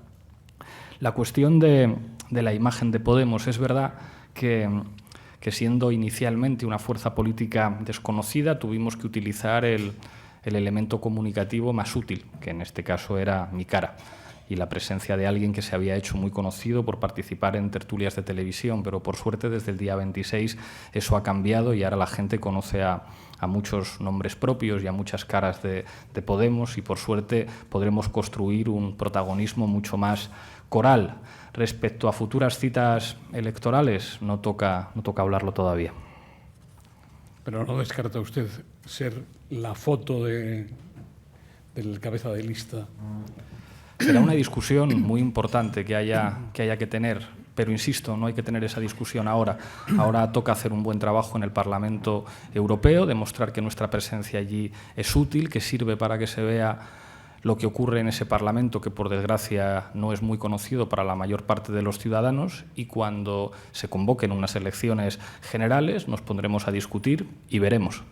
La cuestión de la imagen de Podemos, es verdad que siendo inicialmente una fuerza política desconocida, tuvimos que utilizar el elemento comunicativo más útil, que en este caso era mi cara, y la presencia de alguien que se había hecho muy conocido por participar en tertulias de televisión, pero por suerte desde el día 26 eso ha cambiado y ahora la gente conoce a muchos nombres propios y a muchas caras de Podemos, y por suerte podremos construir un protagonismo mucho más coral. Respecto a futuras citas electorales, no toca hablarlo todavía. Pero no descarta usted ser la foto del cabeza de lista. Será una discusión muy importante que haya que tener, pero insisto, no hay que tener esa discusión ahora. Ahora toca hacer un buen trabajo en el Parlamento Europeo, demostrar que nuestra presencia allí es útil, que sirve para que se vea lo que ocurre en ese Parlamento, que por desgracia no es muy conocido para la mayor parte de los ciudadanos, y cuando se convoquen unas elecciones generales nos pondremos a discutir y veremos.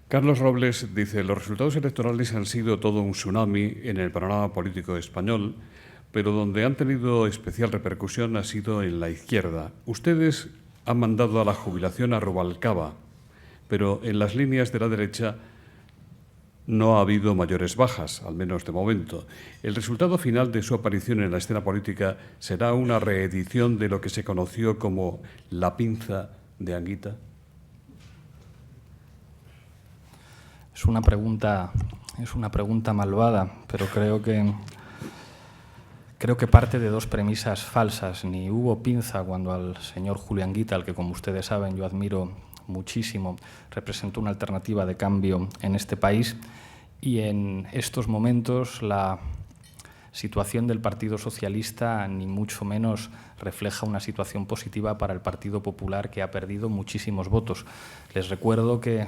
Carlos Robles dice: los resultados electorales han sido todo un tsunami en el panorama político español, pero donde han tenido especial repercusión ha sido en la izquierda. Ustedes han mandado a la jubilación a Rubalcaba, pero en las líneas de la derecha no ha habido mayores bajas, al menos de momento. ¿El resultado final de su aparición en la escena política será una reedición de lo que se conoció como la pinza de Anguita? Es una pregunta malvada, pero creo que parte de dos premisas falsas. Ni hubo pinza cuando al señor Julio Anguita, al que, como ustedes saben, yo admiro muchísimo, representó una alternativa de cambio en este país, y en estos momentos la situación del Partido Socialista ni mucho menos refleja una situación positiva para el Partido Popular, que ha perdido muchísimos votos. Les recuerdo que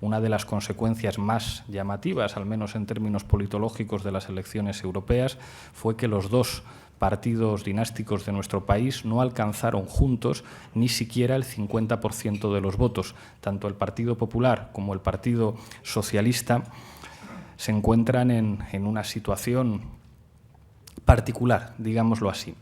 una de las consecuencias más llamativas, al menos en términos politológicos, de las elecciones europeas fue que los dos partidos dinásticos de nuestro país no alcanzaron juntos ni siquiera el 50% de los votos. Tanto el Partido Popular como el Partido Socialista se encuentran en una situación particular, digámoslo así.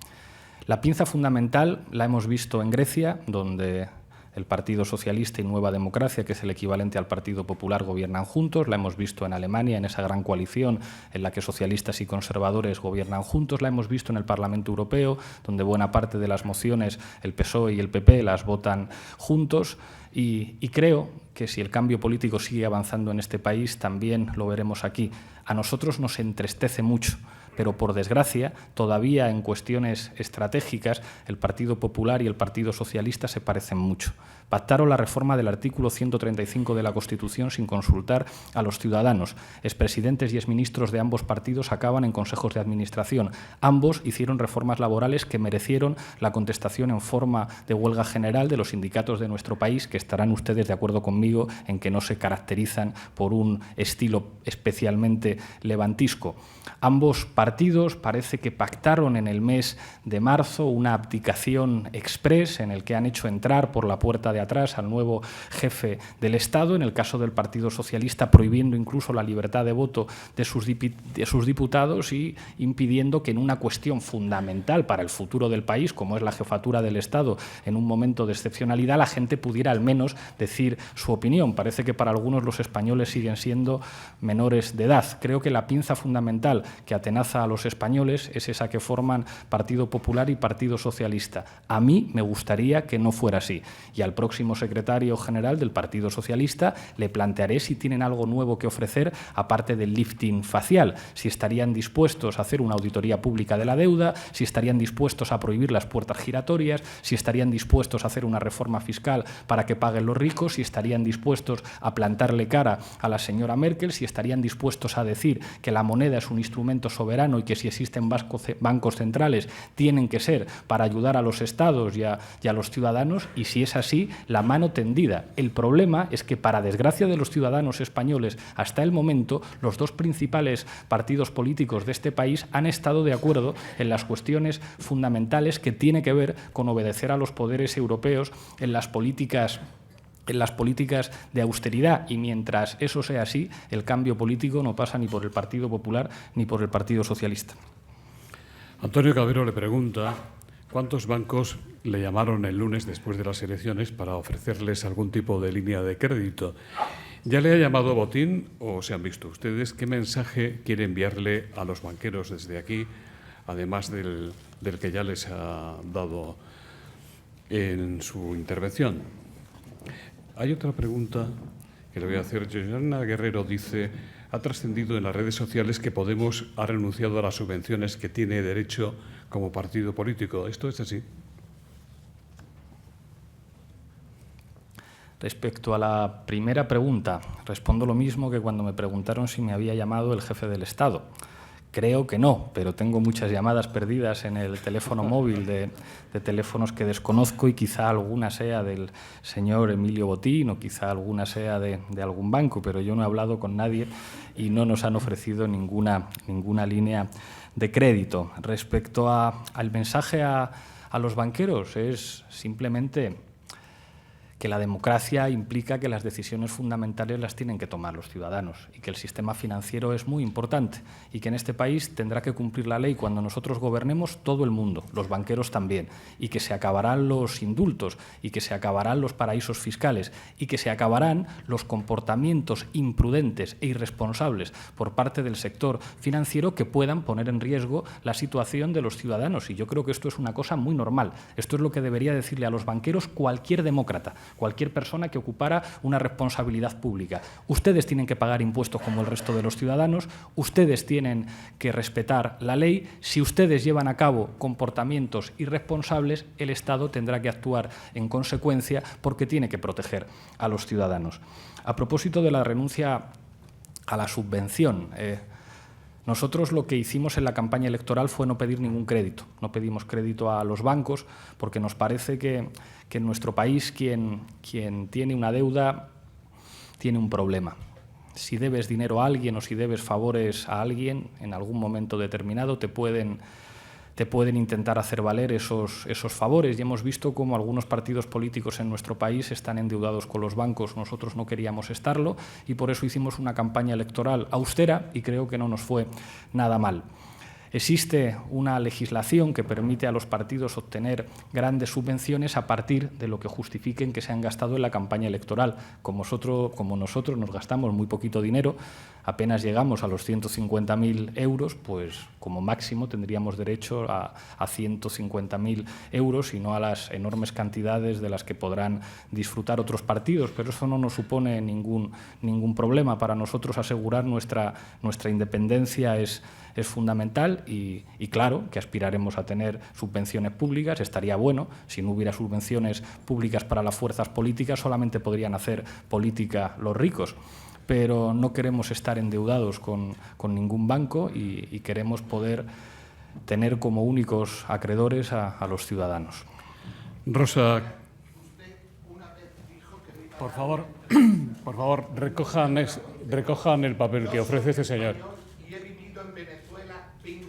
La pinza fundamental la hemos visto en Grecia, donde el Partido Socialista y Nueva Democracia, que es el equivalente al Partido Popular, gobiernan juntos. La hemos visto en Alemania, en esa gran coalición en la que socialistas y conservadores gobiernan juntos. La hemos visto en el Parlamento Europeo, donde buena parte de las mociones el PSOE y el PP las votan juntos. Y creo que si el cambio político sigue avanzando en este país, también lo veremos aquí. A nosotros nos entristece mucho, pero por desgracia, todavía en cuestiones estratégicas, el Partido Popular y el Partido Socialista se parecen mucho. Pactaron la reforma del artículo 135 de la Constitución sin consultar a los ciudadanos. Expresidentes y exministros de ambos partidos acaban en consejos de administración. Ambos hicieron reformas laborales que merecieron la contestación en forma de huelga general de los sindicatos de nuestro país, que estarán ustedes de acuerdo conmigo en que no se caracterizan por un estilo especialmente levantisco. Ambos partidos partidos parece que pactaron en el mes de marzo una abdicación exprés en el que han hecho entrar por la puerta de atrás al nuevo jefe del Estado, en el caso del Partido Socialista prohibiendo incluso la libertad de voto de sus diputados y impidiendo que en una cuestión fundamental para el futuro del país, como es la jefatura del Estado, en un momento de excepcionalidad, la gente pudiera al menos decir su opinión. Parece que para algunos los españoles siguen siendo menores de edad. Creo que la pinza fundamental que atenaza a los españoles es esa que forman Partido Popular y Partido Socialista. A mí me gustaría que no fuera así. Y al próximo secretario general del Partido Socialista le plantearé si tienen algo nuevo que ofrecer, aparte del lifting facial, si estarían dispuestos a hacer una auditoría pública de la deuda, si estarían dispuestos a prohibir las puertas giratorias, si estarían dispuestos a hacer una reforma fiscal para que paguen los ricos, si estarían dispuestos a plantarle cara a la señora Merkel, si estarían dispuestos a decir que la moneda es un instrumento soberano y que si existen bancos centrales tienen que ser para ayudar a los estados y a los ciudadanos, y si es así, la mano tendida. El problema es que, para desgracia de los ciudadanos españoles, hasta el momento, los dos principales partidos políticos de este país han estado de acuerdo en las cuestiones fundamentales que tiene que ver con obedecer a los poderes europeos en las políticas de austeridad, y mientras eso sea así, el cambio político no pasa ni por el Partido Popular ni por el Partido Socialista. Antonio Cabero le pregunta cuántos bancos le llamaron el lunes después de las elecciones para ofrecerles algún tipo de línea de crédito. ¿Ya le ha llamado Botín o se han visto ustedes? ¿Qué mensaje quiere enviarle a los banqueros desde aquí, además del que ya les ha dado en su intervención? Hay otra pregunta que le voy a hacer. Joana Guerrero dice: ha trascendido en las redes sociales que Podemos ha renunciado a las subvenciones que tiene derecho como partido político. ¿Esto es así? Respecto a la primera pregunta, respondo lo mismo que cuando me preguntaron si me había llamado el jefe del Estado. Creo que no, pero tengo muchas llamadas perdidas en el teléfono móvil de teléfonos que desconozco, y quizá alguna sea del señor Emilio Botín o quizá alguna sea de algún banco, pero yo no he hablado con nadie y no nos han ofrecido ninguna línea de crédito. Respecto al mensaje a los banqueros, es simplemente que la democracia implica que las decisiones fundamentales las tienen que tomar los ciudadanos y que el sistema financiero es muy importante y que en este país tendrá que cumplir la ley cuando nosotros gobernemos todo el mundo, los banqueros también, y que se acabarán los indultos y que se acabarán los paraísos fiscales y que se acabarán los comportamientos imprudentes e irresponsables por parte del sector financiero que puedan poner en riesgo la situación de los ciudadanos. Y yo creo que esto es una cosa muy normal. Esto es lo que debería decirle a los banqueros cualquier demócrata, cualquier persona que ocupara una responsabilidad pública. Ustedes tienen que pagar impuestos como el resto de los ciudadanos, ustedes tienen que respetar la ley. Si ustedes llevan a cabo comportamientos irresponsables, el Estado tendrá que actuar en consecuencia porque tiene que proteger a los ciudadanos. A propósito de la renuncia a la subvención, nosotros lo que hicimos en la campaña electoral fue no pedir ningún crédito. No pedimos crédito a los bancos porque nos parece que en nuestro país quien tiene una deuda tiene un problema. Si debes dinero a alguien o si debes favores a alguien, en algún momento determinado te pueden intentar hacer valer esos favores, y hemos visto cómo algunos partidos políticos en nuestro país están endeudados con los bancos. Nosotros no queríamos estarlo y por eso hicimos una campaña electoral austera y creo que no nos fue nada mal. Existe una legislación que permite a los partidos obtener grandes subvenciones a partir de lo que justifiquen que se han gastado en la campaña electoral. Como nosotros nos gastamos muy poquito dinero, apenas llegamos a los 150.000 euros, pues como máximo tendríamos derecho a 150.000 euros y no a las enormes cantidades de las que podrán disfrutar otros partidos. Pero eso no nos supone ningún problema. Para nosotros asegurar nuestra independencia es fundamental y claro que aspiraremos a tener subvenciones públicas. Estaría bueno. Si no hubiera subvenciones públicas para las fuerzas políticas, solamente podrían hacer política los ricos. Pero no queremos estar endeudados con ningún banco y queremos poder tener como únicos acreedores a los ciudadanos. Rosa, por favor, recojan el papel que ofrece este señor. Y he vivido en Venezuela 25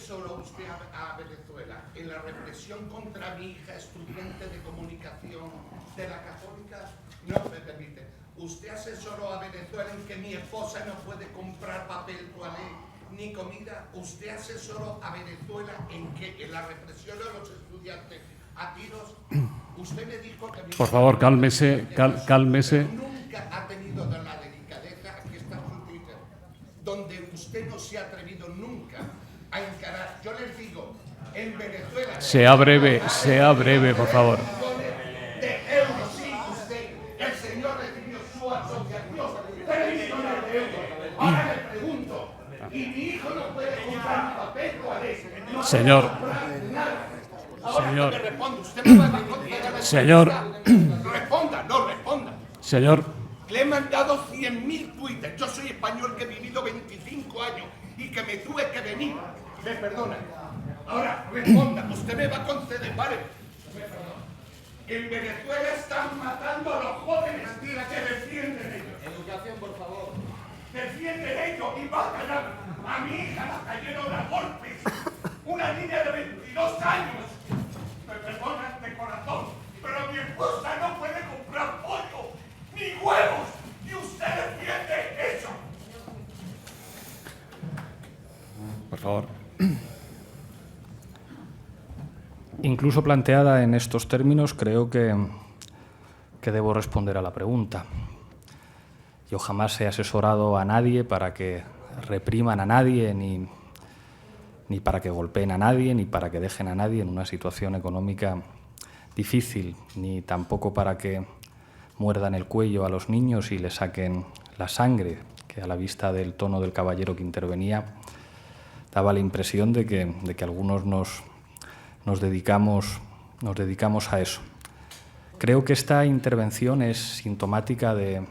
asesoro usted a Venezuela en la represión contra mi hija estudiante de comunicación de la Católica? No me permite. ¿Usted asesoró a Venezuela en que mi esposa no puede comprar papel toalé ni comida? ¿Usted asesoró a Venezuela en que en la represión de los estudiantes a tiros? Usted me dijo que... Por favor, cálmese, cálmese. Nunca ha tenido la delicadeza, aquí está su Twitter, donde usted no se ha atrevido nunca a encarar. Yo les digo, en Venezuela... Sea breve, por favor. De euros, sí, usted, el señor recibió su asociación, 3 millones de euros. Ahora le pregunto, y mi hijo no puede comprar papel, ¿cuál es? No Señor. puede comprar nada. Ahora Señor. que me responde, usted me va a responder. Señor. Responda, no responda. Señor. Le he mandado 100.000 twitters. Yo soy español que he vivido 25 años y que me tuve que venir. Me perdona. Ahora, responda. Usted me va a conceder, ¿vale? Me perdona. En Venezuela están matando a los jóvenes que defienden ellos. Educación, por favor. Defienden ellos y matan a mi hija, la cayeron a golpes. Una niña de 22 años. Me perdonan de corazón, pero mi esposa no puede comprar pollo ni huevos, y usted defiende eso. Por favor. Incluso planteada en estos términos, creo que debo responder a la pregunta. Yo jamás he asesorado a nadie para que repriman a nadie, ni para que golpeen a nadie, ni para que dejen a nadie en una situación económica difícil, ni tampoco para que muerdan el cuello a los niños y les saquen la sangre, que a la vista del tono del caballero que intervenía daba la impresión de que algunos nos dedicamos a eso. Creo que esta intervención es sintomática del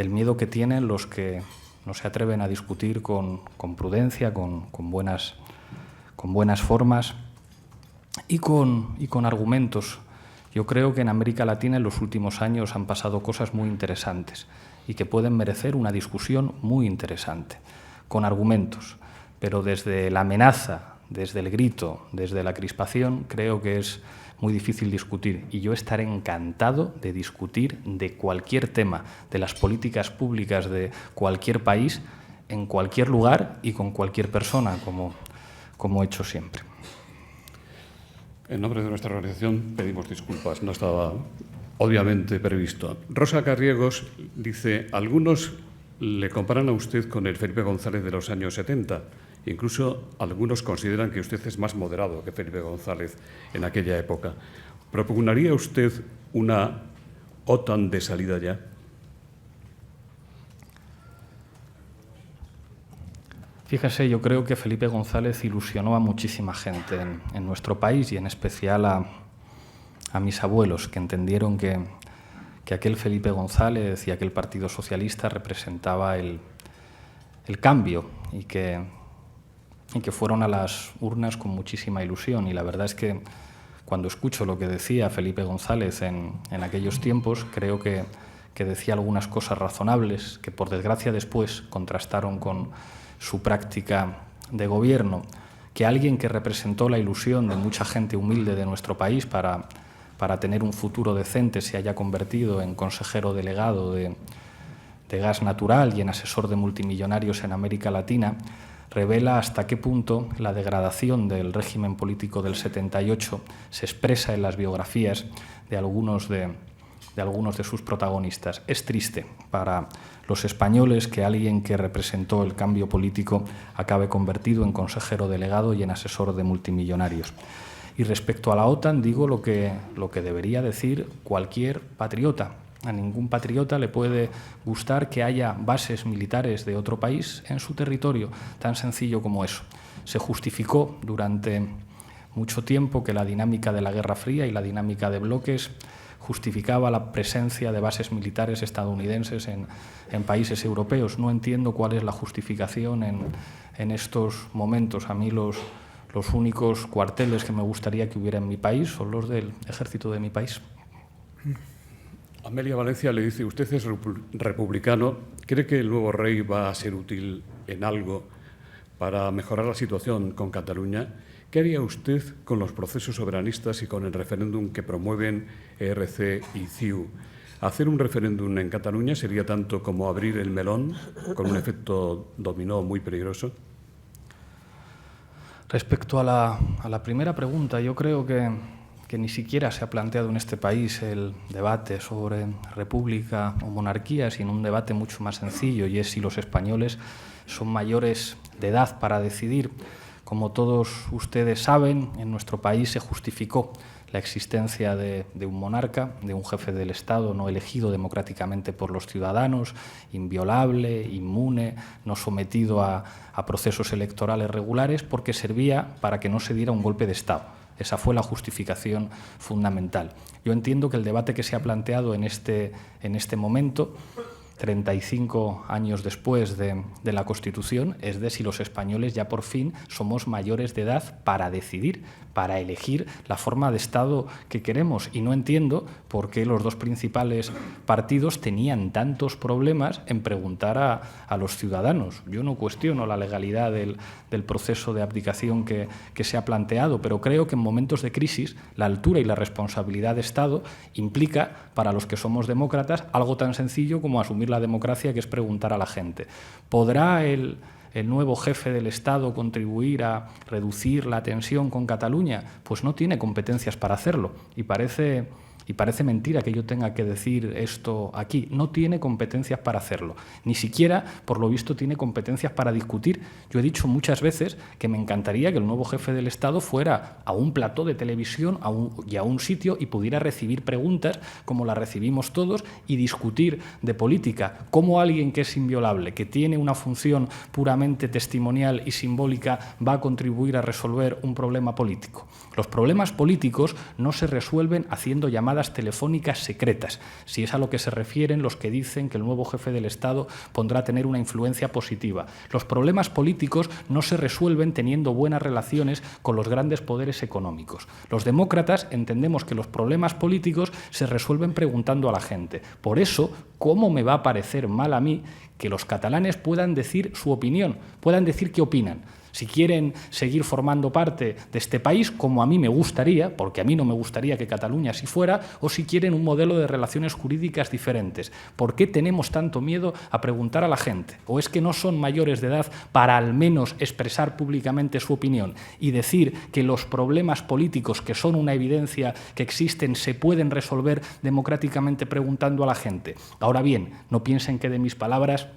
miedo que tienen los que no se atreven a discutir con prudencia, con buenas formas y con argumentos. Yo creo que en América Latina en los últimos años han pasado cosas muy interesantes y que pueden merecer una discusión muy interesante, con argumentos. Pero desde la amenaza, desde el grito, desde la crispación, creo que es muy difícil discutir. Y yo estaré encantado de discutir de cualquier tema, de las políticas públicas de cualquier país, en cualquier lugar y con cualquier persona, como he hecho siempre. En nombre de nuestra organización pedimos disculpas, no estaba obviamente previsto. Rosa Carriegos dice, algunos le comparan a usted con el Felipe González de los años 70. Incluso algunos consideran que usted es más moderado que Felipe González en aquella época. ¿Propugnaría usted una OTAN de salida ya? Fíjese, yo creo que Felipe González ilusionó a muchísima gente en nuestro país y en especial a mis abuelos, que entendieron que aquel Felipe González y aquel Partido Socialista representaba el cambio y que fueron a las urnas con muchísima ilusión. Y la verdad es que cuando escucho lo que decía Felipe González en aquellos tiempos, creo que decía algunas cosas razonables que, por desgracia, después contrastaron con su práctica de gobierno, que alguien que representó la ilusión de mucha gente humilde de nuestro país para tener un futuro decente se haya convertido en consejero delegado de gas natural y en asesor de multimillonarios en América Latina, revela hasta qué punto la degradación del régimen político del 78 se expresa en las biografías de algunos de sus protagonistas. Es triste para los españoles que alguien que representó el cambio político acabe convertido en consejero delegado y en asesor de multimillonarios. Y respecto a la OTAN, digo lo que debería decir cualquier patriota. A ningún patriota le puede gustar que haya bases militares de otro país en su territorio, tan sencillo como eso. Se justificó durante mucho tiempo que la dinámica de la Guerra Fría y la dinámica de bloques justificaba la presencia de bases militares estadounidenses en países europeos. No entiendo cuál es la justificación en estos momentos. A mí los únicos cuarteles que me gustaría que hubiera en mi país son los del ejército de mi país. Amelia Valencia le dice, usted es republicano, ¿cree que el nuevo rey va a ser útil en algo para mejorar la situación con Cataluña, ¿qué haría usted con los procesos soberanistas y con el referéndum que promueven ERC y CiU? ¿Hacer un referéndum en Cataluña sería tanto como abrir el melón, con un efecto dominó muy peligroso? Respecto a la primera pregunta, yo creo que ni siquiera se ha planteado en este país el debate sobre república o monarquía, sino un debate mucho más sencillo, y es si los españoles son mayores de edad para decidir. Como todos ustedes saben, en nuestro país se justificó la existencia de un monarca, de un jefe del Estado no elegido democráticamente por los ciudadanos, inviolable, inmune, no sometido a procesos electorales regulares, porque servía para que no se diera un golpe de Estado. Esa fue la justificación fundamental. Yo entiendo que el debate que se ha planteado en este momento, 35 años después de la Constitución, es de si los españoles ya por fin somos mayores de edad para decidir, para elegir la forma de Estado que queremos. Y no entiendo por qué los dos principales partidos tenían tantos problemas en preguntar a los ciudadanos. Yo no cuestiono la legalidad del proceso de abdicación que se ha planteado, pero creo que en momentos de crisis la altura y la responsabilidad de Estado implica, para los que somos demócratas, algo tan sencillo como asumir la democracia, que es preguntar a la gente. ¿Podrá el nuevo jefe del Estado contribuir a reducir la tensión con Cataluña? Pues no tiene competencias para hacerlo, y parece mentira que yo tenga que decir esto aquí. No tiene competencias para hacerlo. Ni siquiera, por lo visto, tiene competencias para discutir. Yo he dicho muchas veces que me encantaría que el nuevo jefe del Estado fuera a un plató de televisión y a un sitio y pudiera recibir preguntas como las recibimos todos y discutir de política. ¿Cómo alguien que es inviolable, que tiene una función puramente testimonial y simbólica, va a contribuir a resolver un problema político? Los problemas políticos no se resuelven haciendo llamadas telefónicas secretas, si es a lo que se refieren los que dicen que el nuevo jefe del Estado pondrá a tener una influencia positiva. Los problemas políticos no se resuelven teniendo buenas relaciones con los grandes poderes económicos. Los demócratas entendemos que los problemas políticos se resuelven preguntando a la gente. Por eso, ¿cómo me va a parecer mal a mí que los catalanes puedan decir su opinión, puedan decir qué opinan? Si quieren seguir formando parte de este país, como a mí me gustaría, porque a mí no me gustaría que Cataluña así fuera, o si quieren un modelo de relaciones jurídicas diferentes. ¿Por qué tenemos tanto miedo a preguntar a la gente? ¿O es que no son mayores de edad para al menos expresar públicamente su opinión y decir que los problemas políticos, que son una evidencia que existen, se pueden resolver democráticamente preguntando a la gente? Ahora bien, no piensen que de mis palabras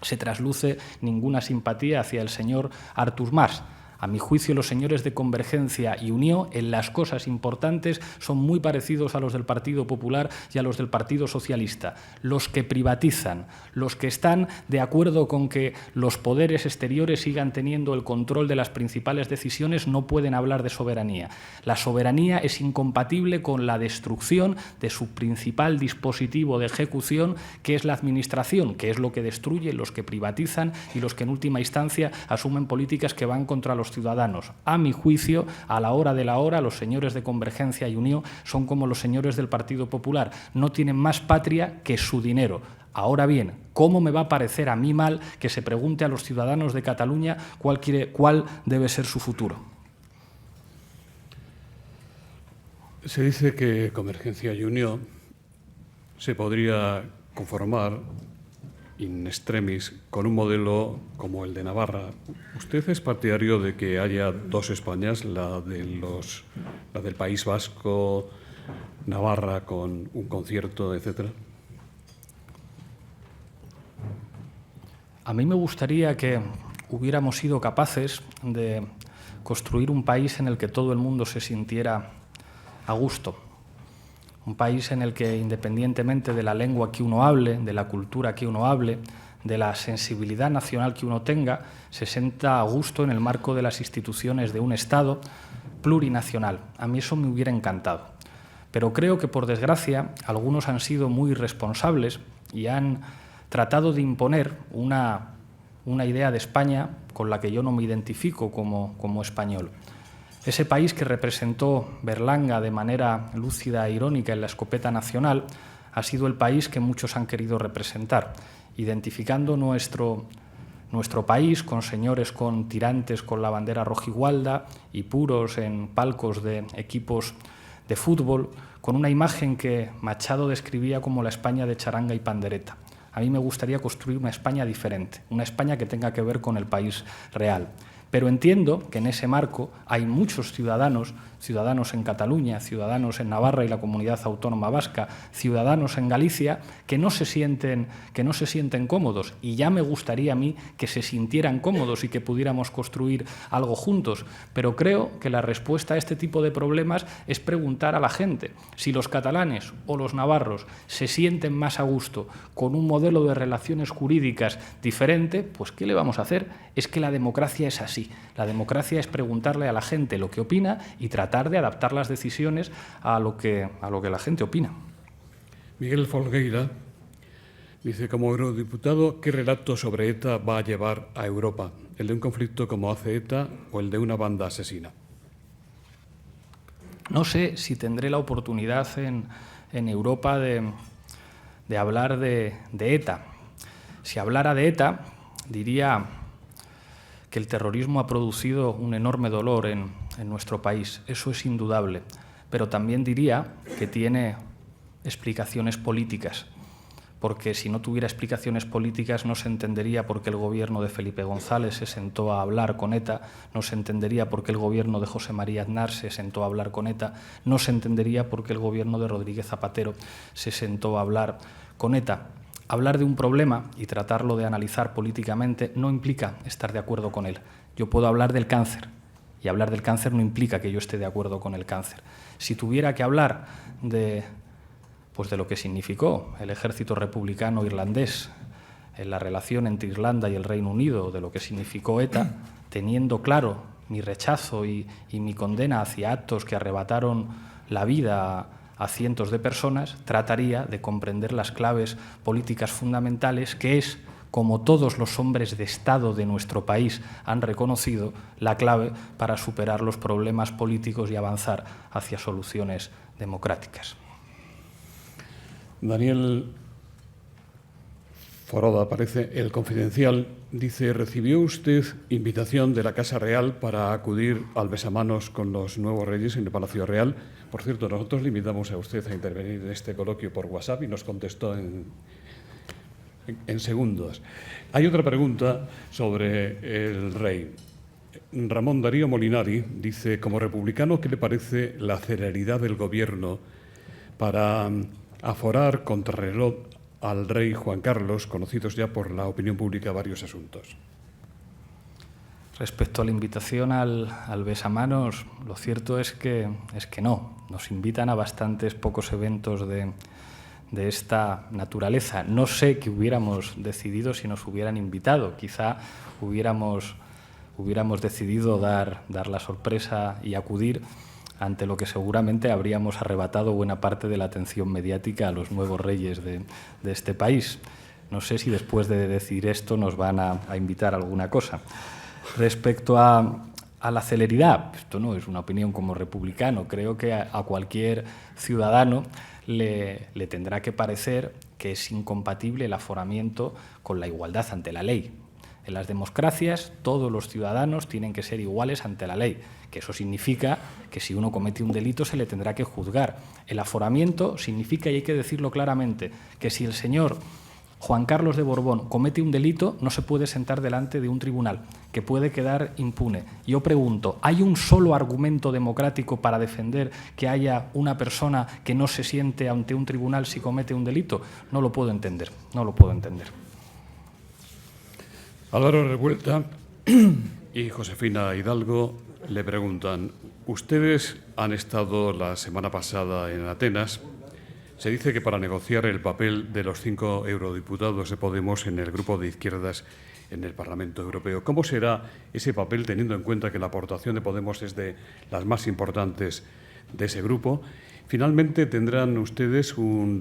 se trasluce ninguna simpatía hacia el señor Artur Mas. A mi juicio, los señores de Convergencia y Unió, en las cosas importantes, son muy parecidos a los del Partido Popular y a los del Partido Socialista. Los que privatizan, los que están de acuerdo con que los poderes exteriores sigan teniendo el control de las principales decisiones, no pueden hablar de soberanía. La soberanía es incompatible con la destrucción de su principal dispositivo de ejecución, que es la administración, que es lo que destruye, los que privatizan y los que en última instancia asumen políticas que van contra los ciudadanos. A mi juicio, a la hora de la hora, los señores de Convergencia y Unió son como los señores del Partido Popular. No tienen más patria que su dinero. Ahora bien, ¿cómo me va a parecer a mí mal que se pregunte a los ciudadanos de Cataluña cuál debe ser su futuro? Se dice que Convergencia y Unió se podría conformar in extremis con un modelo como el de Navarra. ¿Usted es partidario de que haya dos Españas, la del País Vasco, Navarra con un concierto, etcétera? A mí me gustaría que hubiéramos sido capaces de construir un país en el que todo el mundo se sintiera a gusto. Un país en el que, independientemente de la lengua que uno hable, de la cultura que uno hable, de la sensibilidad nacional que uno tenga, se sienta a gusto en el marco de las instituciones de un Estado plurinacional. A mí eso me hubiera encantado. Pero creo que, por desgracia, algunos han sido muy irresponsables y han tratado de imponer una idea de España con la que yo no me identifico como español. Ese país que representó Berlanga de manera lúcida e irónica en la escopeta nacional ha sido el país que muchos han querido representar, identificando nuestro nuestro país, con señores con tirantes con la bandera rojigualda y puros en palcos de equipos de fútbol, con una imagen que Machado describía como la España de charanga y pandereta. A mí me gustaría construir una España diferente, una España que tenga que ver con el país real. Pero entiendo que en ese marco hay muchos ciudadanos en Cataluña, ciudadanos en Navarra y la Comunidad Autónoma Vasca, ciudadanos en Galicia, que no se sienten cómodos. Y ya me gustaría a mí que se sintieran cómodos y que pudiéramos construir algo juntos. Pero creo que la respuesta a este tipo de problemas es preguntar a la gente si los catalanes o los navarros se sienten más a gusto con un modelo de relaciones jurídicas diferente, pues ¿qué le vamos a hacer? Es que la democracia es así. La democracia es preguntarle a la gente lo que opina y tratar de adaptar las decisiones a lo que la gente opina. Miguel Folgueira dice, como eurodiputado, ¿qué relato sobre ETA va a llevar a Europa? ¿El de un conflicto como hace ETA o el de una banda asesina? No sé si tendré la oportunidad en Europa de hablar de ETA. Si hablara de ETA, diría que el terrorismo ha producido un enorme dolor en nuestro país. Eso es indudable. Pero también diría que tiene explicaciones políticas, porque si no tuviera explicaciones políticas no se entendería por qué el gobierno de Felipe González se sentó a hablar con ETA, no se entendería por qué el gobierno de José María Aznar se sentó a hablar con ETA, no se entendería por qué el gobierno de Rodríguez Zapatero se sentó a hablar con ETA. Hablar de un problema y tratarlo de analizar políticamente no implica estar de acuerdo con él. Yo puedo hablar del cáncer y hablar del cáncer no implica que yo esté de acuerdo con el cáncer. Si tuviera que hablar de lo que significó el ejército republicano irlandés en la relación entre Irlanda y el Reino Unido, de lo que significó ETA, teniendo claro mi rechazo y mi condena hacia actos que arrebataron la vida a cientos de personas, trataría de comprender las claves políticas fundamentales, que es, como todos los hombres de Estado de nuestro país han reconocido, la clave para superar los problemas políticos y avanzar hacia soluciones democráticas. Daniel Foroda, parece, El Confidencial, dice, ¿recibió usted invitación de la Casa Real para acudir al besamanos con los nuevos reyes en el Palacio Real? Por cierto, nosotros le invitamos a usted a intervenir en este coloquio por WhatsApp y nos contestó en segundos. Hay otra pregunta sobre el rey. Ramón Darío Molinari dice, como republicano, ¿qué le parece la celeridad del gobierno para aforar contrarreloj al rey Juan Carlos, conocidos ya por la opinión pública varios asuntos? Respecto a la invitación al besamanos, lo cierto es que no. Nos invitan a bastantes pocos eventos de esta naturaleza. No sé qué hubiéramos decidido si nos hubieran invitado. Quizá hubiéramos decidido dar la sorpresa y acudir, ante lo que seguramente habríamos arrebatado buena parte de la atención mediática a los nuevos reyes de este país. No sé si después de decir esto nos van a invitar a alguna cosa. Respecto a la celeridad, esto no es una opinión como republicano, creo que a cualquier ciudadano le tendrá que parecer que es incompatible el aforamiento con la igualdad ante la ley. En las democracias todos los ciudadanos tienen que ser iguales ante la ley, que eso significa que si uno comete un delito se le tendrá que juzgar. El aforamiento significa, y hay que decirlo claramente, que si el señor Juan Carlos de Borbón comete un delito, no se puede sentar delante de un tribunal, que puede quedar impune. Yo pregunto, ¿hay un solo argumento democrático para defender que haya una persona que no se siente ante un tribunal si comete un delito? No lo puedo entender, no lo puedo entender. Álvaro Revuelta y Josefina Hidalgo le preguntan, ustedes han estado la semana pasada en Atenas. Se dice que para negociar el papel de los 5 eurodiputados de Podemos en el grupo de izquierdas en el Parlamento Europeo. ¿Cómo será ese papel, teniendo en cuenta que la aportación de Podemos es de las más importantes de ese grupo? Finalmente, ¿tendrán ustedes un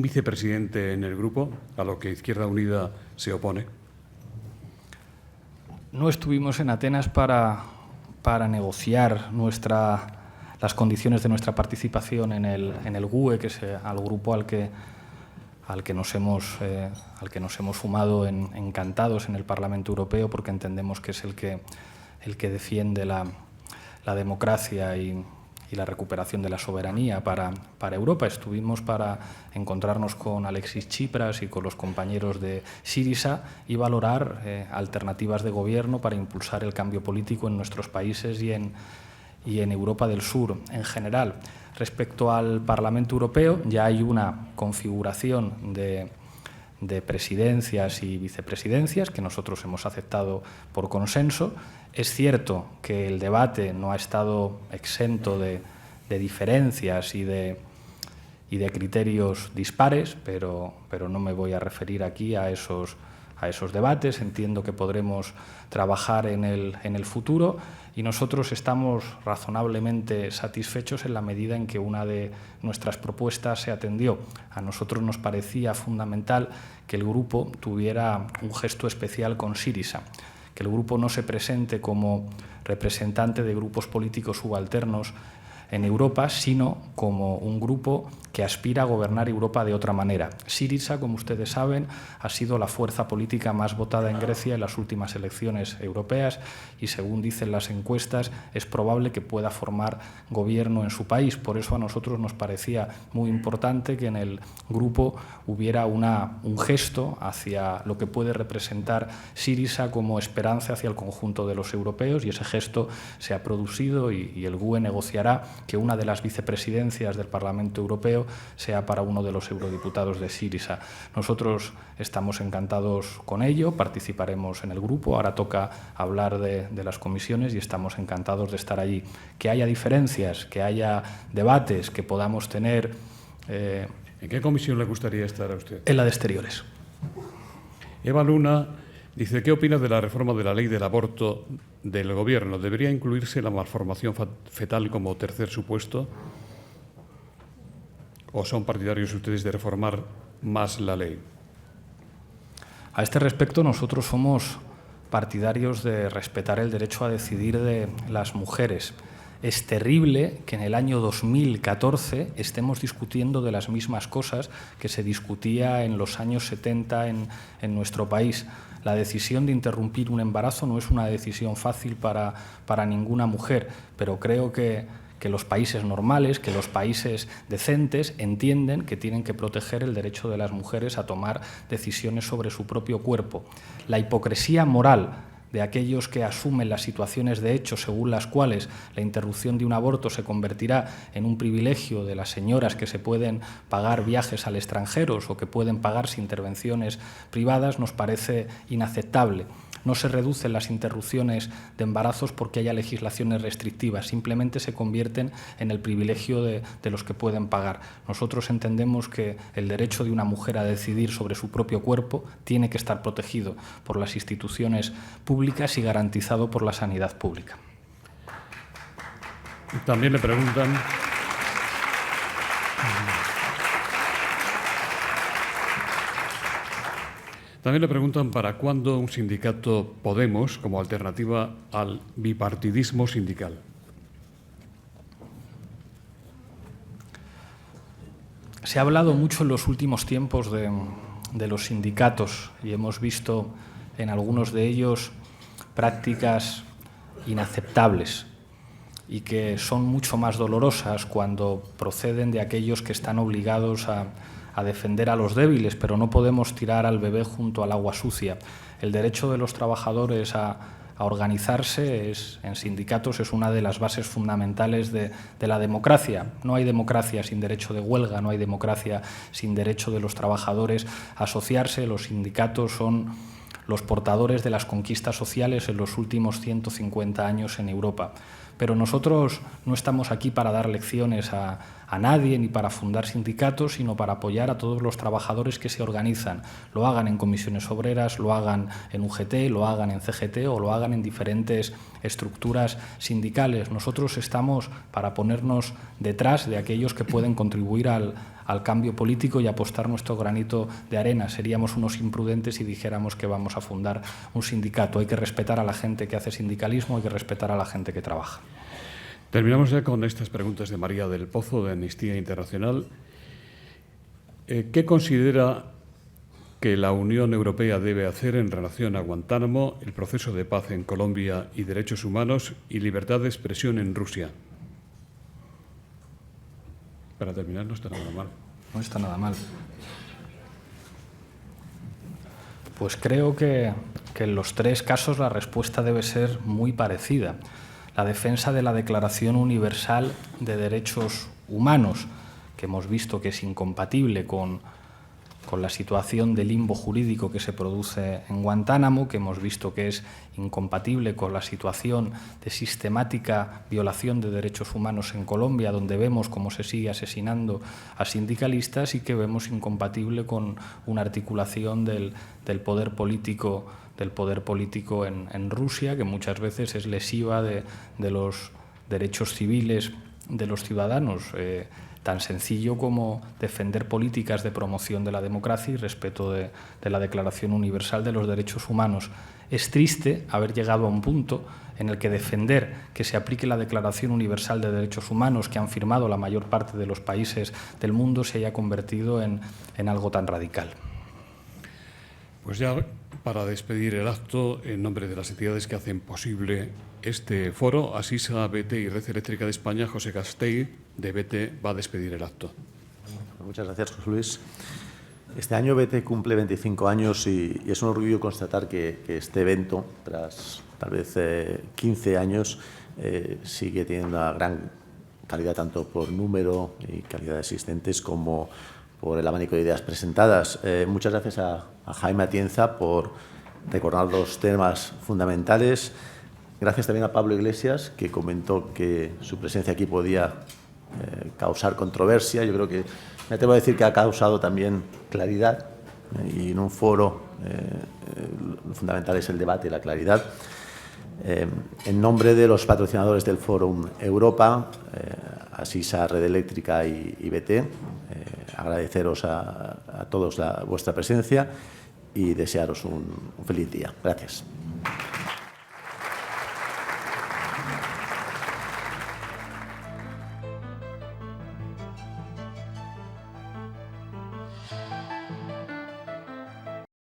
vicepresidente en el grupo, a lo que Izquierda Unida se opone? No estuvimos en Atenas para negociar las condiciones de nuestra participación en el GUE, que es al grupo al al que nos hemos sumado encantados en el Parlamento Europeo, porque entendemos que es el que defiende la democracia y la recuperación de la soberanía para Europa. Estuvimos para encontrarnos con Alexis Tsipras y con los compañeros de Syriza y valorar alternativas de gobierno para impulsar el cambio político en nuestros países y en Europa del Sur en general. Respecto al Parlamento Europeo, ya hay una configuración de presidencias y vicepresidencias que nosotros hemos aceptado por consenso. Es cierto que el debate no ha estado exento de diferencias y de criterios dispares, pero no me voy a referir aquí a esos debates. Entiendo que podremos trabajar en el futuro y nosotros estamos razonablemente satisfechos en la medida en que una de nuestras propuestas se atendió. A nosotros nos parecía fundamental que el grupo tuviera un gesto especial con Syriza, que el grupo no se presente como representante de grupos políticos subalternos en Europa, sino como un grupo que aspira a gobernar Europa de otra manera. Syriza, como ustedes saben, ha sido la fuerza política más votada en Grecia en las últimas elecciones europeas y, según dicen las encuestas, es probable que pueda formar gobierno en su país. Por eso a nosotros nos parecía muy importante que en el grupo hubiera un gesto hacia lo que puede representar Syriza como esperanza hacia el conjunto de los europeos, y ese gesto se ha producido y el GUE negociará que una de las vicepresidencias del Parlamento Europeo sea para uno de los eurodiputados de Syriza. Nosotros estamos encantados con ello, participaremos en el grupo, ahora toca hablar de las comisiones y estamos encantados de estar allí. Que haya diferencias, que haya debates, que podamos tener... ¿En qué comisión le gustaría estar a usted? En la de Exteriores. Eva Luna dice, ¿qué opina de la reforma de la ley del aborto del Gobierno? ¿Debería incluirse la malformación fetal como tercer supuesto? ¿O son partidarios ustedes de reformar más la ley? A este respecto, nosotros somos partidarios de respetar el derecho a decidir de las mujeres. Es terrible que en el año 2014 estemos discutiendo de las mismas cosas que se discutía en los años 70 en nuestro país. La decisión de interrumpir un embarazo no es una decisión fácil para ninguna mujer, pero creo que los países normales, que los países decentes entienden que tienen que proteger el derecho de las mujeres a tomar decisiones sobre su propio cuerpo. La hipocresía moral de aquellos que asumen las situaciones de hecho según las cuales la interrupción de un aborto se convertirá en un privilegio de las señoras que se pueden pagar viajes al extranjero o que pueden pagarse intervenciones privadas, nos parece inaceptable. No se reducen las interrupciones de embarazos porque haya legislaciones restrictivas, simplemente se convierten en el privilegio de los que pueden pagar. Nosotros entendemos que el derecho de una mujer a decidir sobre su propio cuerpo tiene que estar protegido por las instituciones públicas y garantizado por la sanidad pública. También le preguntan... También le preguntan para cuándo un sindicato Podemos como alternativa al bipartidismo sindical. Se ha hablado mucho en los últimos tiempos de los sindicatos y hemos visto en algunos de ellos prácticas inaceptables y que son mucho más dolorosas cuando proceden de aquellos que están obligados a defender a los débiles, pero no podemos tirar al bebé junto al agua sucia. El derecho de los trabajadores a organizarse en sindicatos es una de las bases fundamentales de la democracia. No hay democracia sin derecho de huelga, no hay democracia sin derecho de los trabajadores a asociarse. Los sindicatos son los portadores de las conquistas sociales en los últimos 150 años en Europa. Pero nosotros no estamos aquí para dar lecciones a nadie ni para fundar sindicatos, sino para apoyar a todos los trabajadores que se organizan. Lo hagan en comisiones obreras, lo hagan en UGT, lo hagan en CGT o lo hagan en diferentes estructuras sindicales. Nosotros estamos para ponernos detrás de aquellos que pueden contribuir al cambio político y apostar nuestro granito de arena. Seríamos unos imprudentes si dijéramos que vamos a fundar un sindicato. Hay que respetar a la gente que hace sindicalismo, hay que respetar a la gente que trabaja. Terminamos ya con estas preguntas de María del Pozo, de Amnistía Internacional. ¿Qué considera que la Unión Europea debe hacer en relación a Guantánamo, el proceso de paz en Colombia y derechos humanos y libertad de expresión en Rusia? Para terminar, no está nada mal. No está nada mal. Pues creo que en los tres casos la respuesta debe ser muy parecida. La defensa de la Declaración Universal de Derechos Humanos, que hemos visto que es incompatible con la situación de limbo jurídico que se produce en Guantánamo, que hemos visto que es incompatible con la situación de sistemática violación de derechos humanos en Colombia, donde vemos cómo se sigue asesinando a sindicalistas, y que vemos incompatible con una articulación del poder político en Rusia, que muchas veces es lesiva de los derechos civiles de los ciudadanos, tan sencillo como defender políticas de promoción de la democracia y respeto de la Declaración Universal de los Derechos Humanos. Es triste haber llegado a un punto en el que defender que se aplique la Declaración Universal de Derechos Humanos que han firmado la mayor parte de los países del mundo se haya convertido en algo tan radical. Pues ya para despedir el acto, en nombre de las entidades que hacen posible este foro, Asisa, BT y Red Eléctrica de España, José Castell, de BT, va a despedir el acto. Muchas gracias, José Luis. Este año BT cumple 25 años y es un orgullo constatar que este evento, tras tal vez 15 años, sigue teniendo una gran calidad tanto por número y calidad de asistentes como por el abanico de ideas presentadas. Muchas gracias a Jaime Atienza por recordar los temas fundamentales. Gracias también a Pablo Iglesias, que comentó que su presencia aquí podía causar controversia. Yo creo que me atrevo a decir que ha causado también claridad, y en un foro lo fundamental es el debate y la claridad. En nombre de los patrocinadores del Fórum Europa, Asisa, Red Eléctrica y BT, agradeceros a todos vuestra presencia y desearos un feliz día. Gracias.